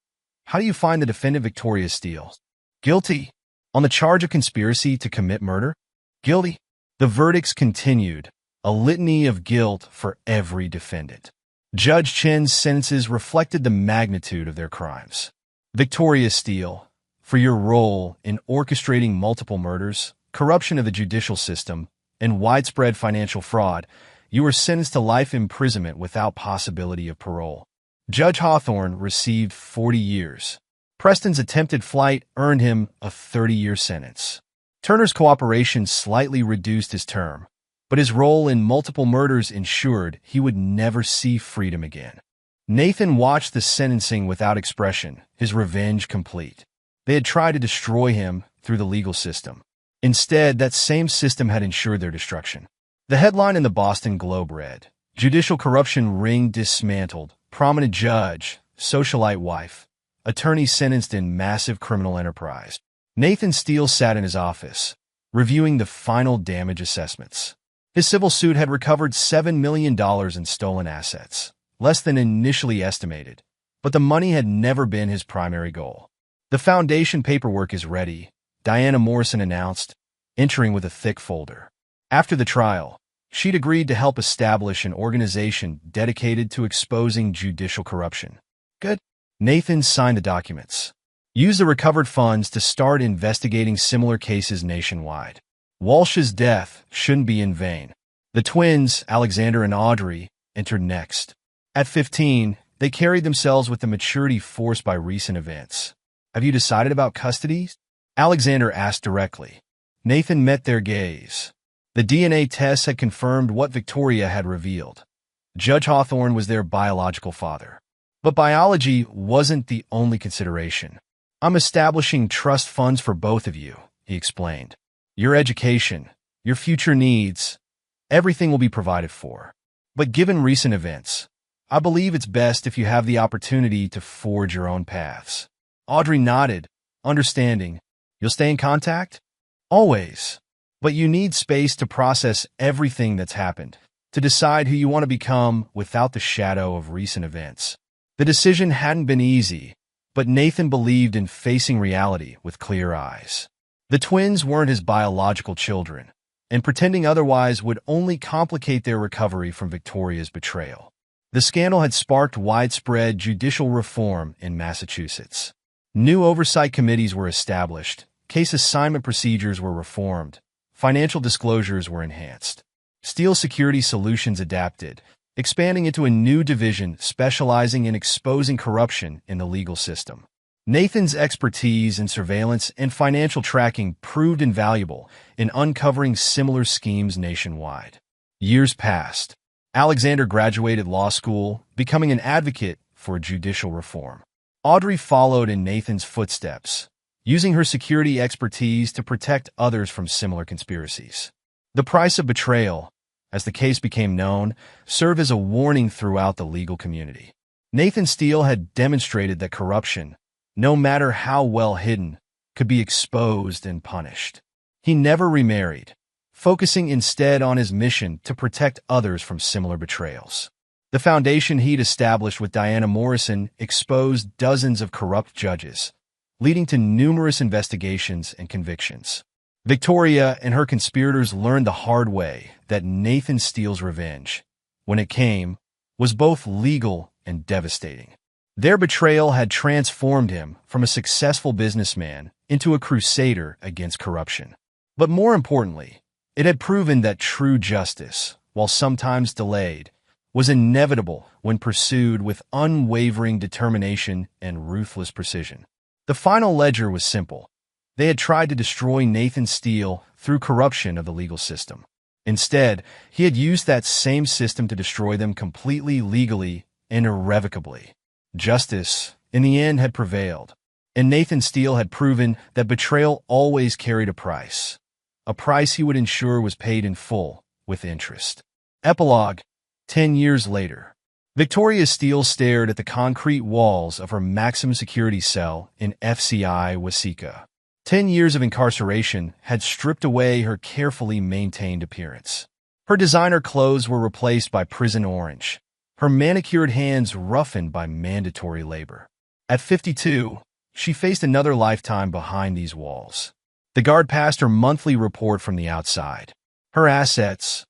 how do you find the defendant Victoria Steele? Guilty. On the charge of conspiracy to commit murder? Guilty. The verdicts continued, a litany of guilt for every defendant. Judge Chen's sentences reflected the magnitude of their crimes. Victoria Steele, for your role in orchestrating multiple murders, corruption of the judicial system, and widespread financial fraud, you were sentenced to life imprisonment without possibility of parole. Judge Hawthorne received 40 years. Preston's attempted flight earned him a 30-year sentence. Turner's cooperation slightly reduced his term, but his role in multiple murders ensured he would never see freedom again. Nathan watched the sentencing without expression, his revenge complete. They had tried to destroy him through the legal system. Instead, that same system had ensured their destruction. The headline in the Boston Globe read, "Judicial Corruption Ring Dismantled. Prominent Judge socialite wife, attorney sentenced in massive criminal enterprise. Nathan Steele sat in his office, reviewing the final damage assessments. His civil suit had recovered $7 million in stolen assets, less than initially estimated, but the money had never been his primary goal. The foundation paperwork is ready, Diana Morrison announced, entering with a thick folder. After the trial, she'd agreed to help establish an organization dedicated to exposing judicial corruption. Good. Nathan signed the documents. Use the recovered funds to start investigating similar cases nationwide. Walsh's death shouldn't be in vain. The twins, Alexander and Audrey, entered next. At 15, they carried themselves with the maturity forced by recent events. Have you decided about custody? Alexander asked directly. Nathan met their gaze. The DNA tests had confirmed what Victoria had revealed. Judge Hawthorne was their biological father. But biology wasn't the only consideration. I'm establishing trust funds for both of you, he explained. Your education, your future needs, everything will be provided for. But given recent events, I believe it's best if you have the opportunity to forge your own paths. Audrey nodded, understanding. You'll stay in contact? Always. But you need space to process everything that's happened, to decide who you want to become without the shadow of recent events. The decision hadn't been easy, but Nathan believed in facing reality with clear eyes. The twins weren't his biological children, and pretending otherwise would only complicate their recovery from Victoria's betrayal. The scandal had sparked widespread judicial reform in Massachusetts. New oversight committees were established, case assignment procedures were reformed, financial disclosures were enhanced. Steele Security Solutions adapted, expanding into a new division specializing in exposing corruption in the legal system. Nathan's expertise in surveillance and financial tracking proved invaluable in uncovering similar schemes nationwide. Years passed. Alexander graduated law school, becoming an advocate for judicial reform. Audrey followed in Nathan's footsteps, using her security expertise to protect others from similar conspiracies. The price of betrayal, as the case became known, served as a warning throughout the legal community. Nathan Steele had demonstrated that corruption, no matter how well hidden, could be exposed and punished. He never remarried, focusing instead on his mission to protect others from similar betrayals. The foundation he'd established with Diana Morrison exposed dozens of corrupt judges, leading to numerous investigations and convictions. Victoria and her conspirators learned the hard way that Nathan Steele's revenge, when it came, was both legal and devastating. Their betrayal had transformed him from a successful businessman into a crusader against corruption. But more importantly, it had proven that true justice, while sometimes delayed, was inevitable when pursued with unwavering determination and ruthless precision. The final ledger was simple. They had tried to destroy Nathan Steele through corruption of the legal system. Instead, he had used that same system to destroy them completely legally and irrevocably. Justice, in the end, had prevailed, and Nathan Steele had proven that betrayal always carried a price he would ensure was paid in full, with interest. Epilogue. 10 years later. Victoria Steele stared at the concrete walls of her maximum security cell in FCI Waseca. 10 years of incarceration had stripped away her carefully maintained appearance. Her designer clothes were replaced by prison orange, her manicured hands roughened by mandatory labor. At 52, she faced another lifetime behind these walls. The guard passed her monthly report from the outside. Her assets,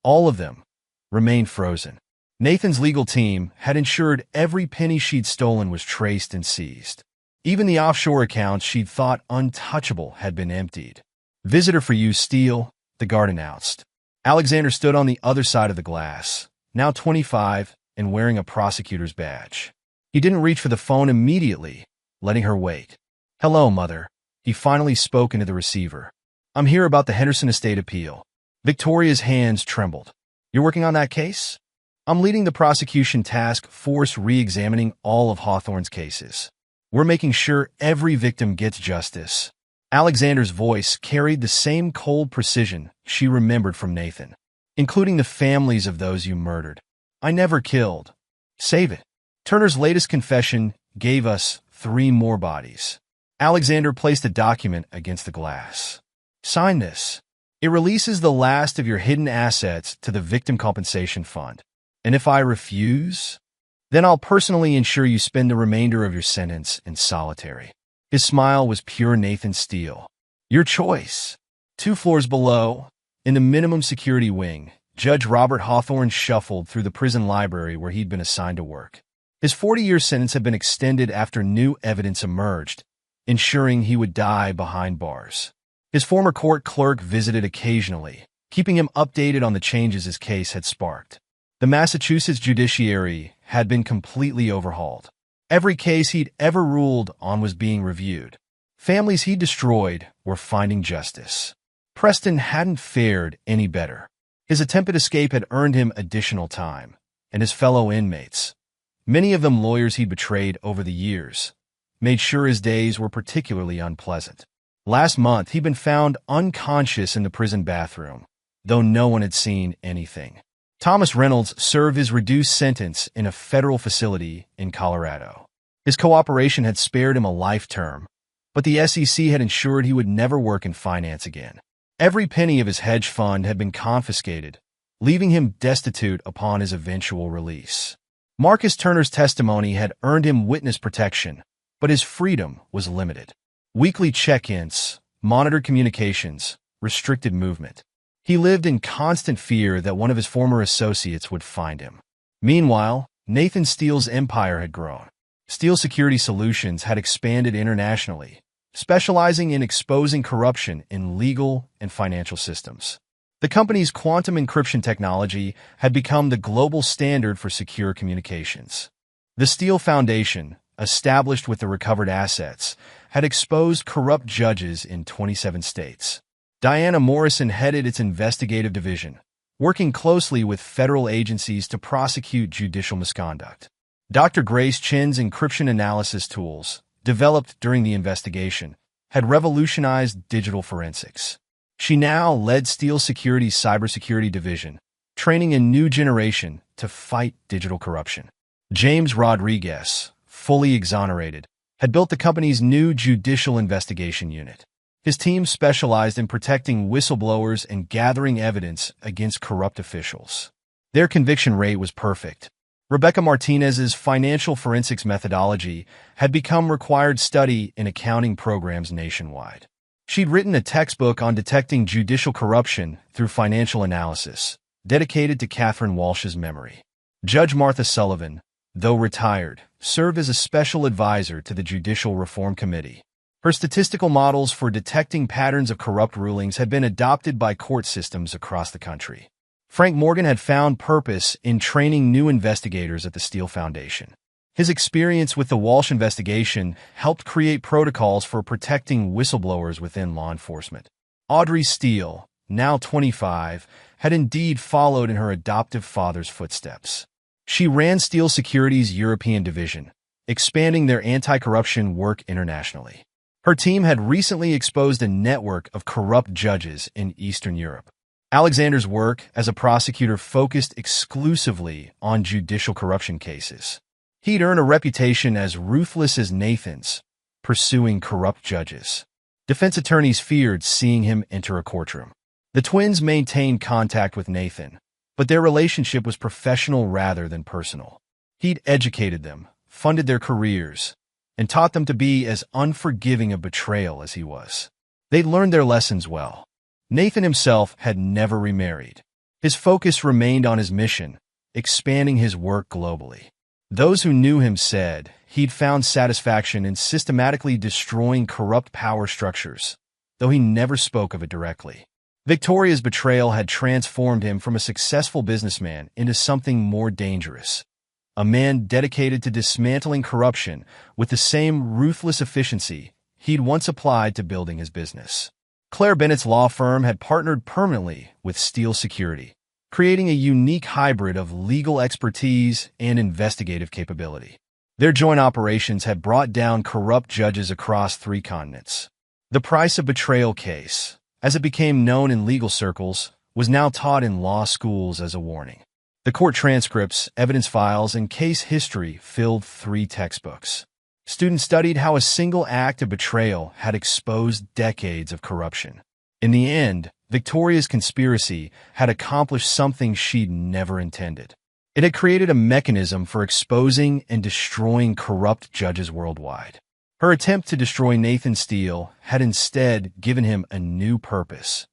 all of them, remained frozen. Nathan's legal team had ensured every penny she'd stolen was traced and seized. Even the offshore accounts she'd thought untouchable had been emptied. Visitor for you, Steele, the guard announced. Alexander stood on the other side of the glass, now 25 and wearing a prosecutor's badge. He didn't reach for the phone immediately, letting her wait. Hello, Mother. He finally spoke into the receiver. I'm here about the Henderson Estate appeal. Victoria's hands trembled. You're working on that case? I'm leading the prosecution task force re-examining all of Hawthorne's cases. We're making sure every victim gets justice. Alexander's voice carried the same cold precision she remembered from Nathan, including the families of those you murdered. I never killed. Save it. Turner's latest confession gave us 3 more bodies. Alexander placed a document against the glass. Sign this. It releases the last of your hidden assets to the Victim Compensation Fund. And if I refuse, then I'll personally ensure you spend the remainder of your sentence in solitary. His smile was pure Nathan Steele. Your choice. 2 floors below, in the minimum security wing, Judge Robert Hawthorne shuffled through the prison library where he'd been assigned to work. His 40-year sentence had been extended after new evidence emerged, ensuring he would die behind bars. His former court clerk visited occasionally, keeping him updated on the changes his case had sparked. The Massachusetts judiciary had been completely overhauled. Every case he'd ever ruled on was being reviewed. Families he'd destroyed were finding justice. Preston hadn't fared any better. His attempted escape had earned him additional time, and his fellow inmates, many of them lawyers he'd betrayed over the years, made sure his days were particularly unpleasant. Last month, he'd been found unconscious in the prison bathroom, though no one had seen anything. Thomas Reynolds served his reduced sentence in a federal facility in Colorado. His cooperation had spared him a life term, but the SEC had ensured he would never work in finance again. Every penny of his hedge fund had been confiscated, leaving him destitute upon his eventual release. Marcus Turner's testimony had earned him witness protection, but his freedom was limited. Weekly check-ins, monitored communications, restricted movement. He lived in constant fear that one of his former associates would find him. Meanwhile, Nathan Steele's empire had grown. Steele Security Solutions had expanded internationally, specializing in exposing corruption in legal and financial systems. The company's quantum encryption technology had become the global standard for secure communications. The Steele Foundation, established with the recovered assets, had exposed corrupt judges in 27 states. Diana Morrison headed its investigative division, working closely with federal agencies to prosecute judicial misconduct. Dr. Grace Chin's encryption analysis tools, developed during the investigation, had revolutionized digital forensics. She now led Steele Security's cybersecurity division, training a new generation to fight digital corruption. James Rodriguez, fully exonerated, had built the company's new judicial investigation unit. His team specialized in protecting whistleblowers and gathering evidence against corrupt officials. Their conviction rate was perfect. Rebecca Martinez's financial forensics methodology had become required study in accounting programs nationwide. She'd written a textbook on detecting judicial corruption through financial analysis, dedicated to Catherine Walsh's memory. Judge Martha Sullivan, though retired, served as a special advisor to the Judicial Reform Committee. Her statistical models for detecting patterns of corrupt rulings had been adopted by court systems across the country. Frank Morgan had found purpose in training new investigators at the Steele Foundation. His experience with the Walsh investigation helped create protocols for protecting whistleblowers within law enforcement. Audrey Steele, now 25, had indeed followed in her adoptive father's footsteps. She ran Steele Security's European division, expanding their anti-corruption work internationally. Her team had recently exposed a network of corrupt judges in Eastern Europe. Alexander's work as a prosecutor focused exclusively on judicial corruption cases. He'd earned a reputation as ruthless as Nathan's, pursuing corrupt judges. Defense attorneys feared seeing him enter a courtroom. The twins maintained contact with Nathan, but their relationship was professional rather than personal. He'd educated them, funded their careers, and taught them to be as unforgiving of betrayal as he was. They'd learned their lessons well. Nathan himself had never remarried. His focus remained on his mission, expanding his work globally. Those who knew him said he'd found satisfaction in systematically destroying corrupt power structures, though he never spoke of it directly. Victoria's betrayal had transformed him from a successful businessman into something more dangerous, a man dedicated to dismantling corruption with the same ruthless efficiency he'd once applied to building his business. Claire Bennett's law firm had partnered permanently with Steele Security, creating a unique hybrid of legal expertise and investigative capability. Their joint operations had brought down corrupt judges across 3 continents. The Price of Betrayal case, as it became known in legal circles, was now taught in law schools as a warning. The court transcripts, evidence files, and case history filled 3 textbooks. Students studied how a single act of betrayal had exposed decades of corruption. In the end, Victoria's conspiracy had accomplished something she'd never intended. It had created a mechanism for exposing and destroying corrupt judges worldwide. Her attempt to destroy Nathan Steele had instead given him a new purpose,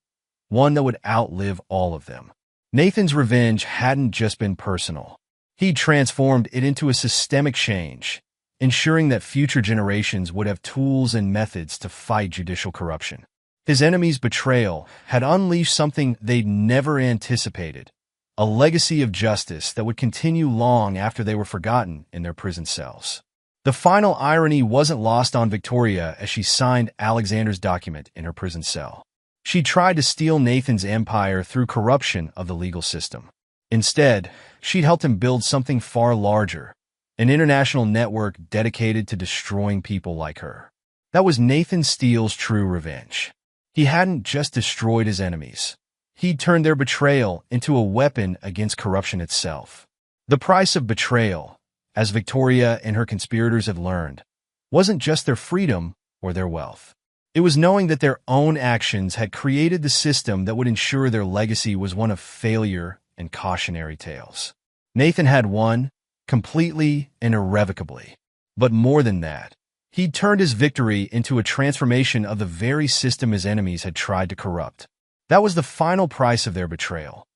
one that would outlive all of them. Nathan's revenge hadn't just been personal. He'd transformed it into a systemic change, ensuring that future generations would have tools and methods to fight judicial corruption. His enemy's betrayal had unleashed something they'd never anticipated, a legacy of justice that would continue long after they were forgotten in their prison cells. The final irony wasn't lost on Victoria as she signed Alexander's document in her prison cell. She tried to steal Nathan's empire through corruption of the legal system. Instead, she'd helped him build something far larger, an international network dedicated to destroying people like her. That was Nathan Steele's true revenge. He hadn't just destroyed his enemies. He'd turned their betrayal into a weapon against corruption itself. The price of betrayal, as Victoria and her conspirators had learned, wasn't just their freedom or their wealth. It was knowing that their own actions had created the system that would ensure their legacy was one of failure and cautionary tales. Nathan had won, completely and irrevocably. But more than that, he'd turned his victory into a transformation of the very system his enemies had tried to corrupt. That was the final price of their betrayal.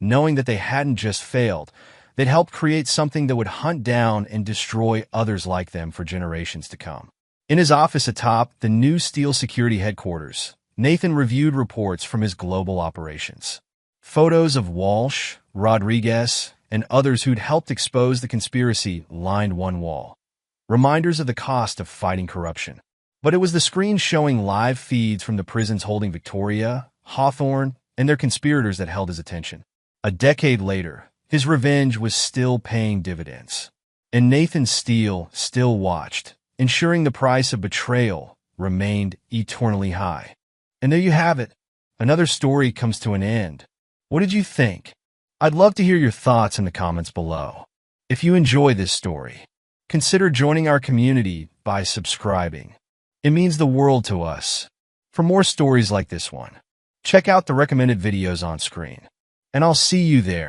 Knowing that they hadn't just failed, they'd helped create something that would hunt down and destroy others like them for generations to come. In his office atop the new Steele Security headquarters, Nathan reviewed reports from his global operations. Photos of Walsh, Rodriguez, and others who'd helped expose the conspiracy lined one wall. Reminders of the cost of fighting corruption. But it was the screen showing live feeds from the prisons holding Victoria, Hawthorne, and their conspirators that held his attention. A decade later, his revenge was still paying dividends. And Nathan Steele still watched, ensuring the price of betrayal remained eternally high. And there you have it. Another story comes to an end. What did you think? I'd love to hear your thoughts in the comments below. If you enjoy this story, consider joining our community by subscribing. It means the world to us. For more stories like this one, check out the recommended videos on screen. And I'll see you there.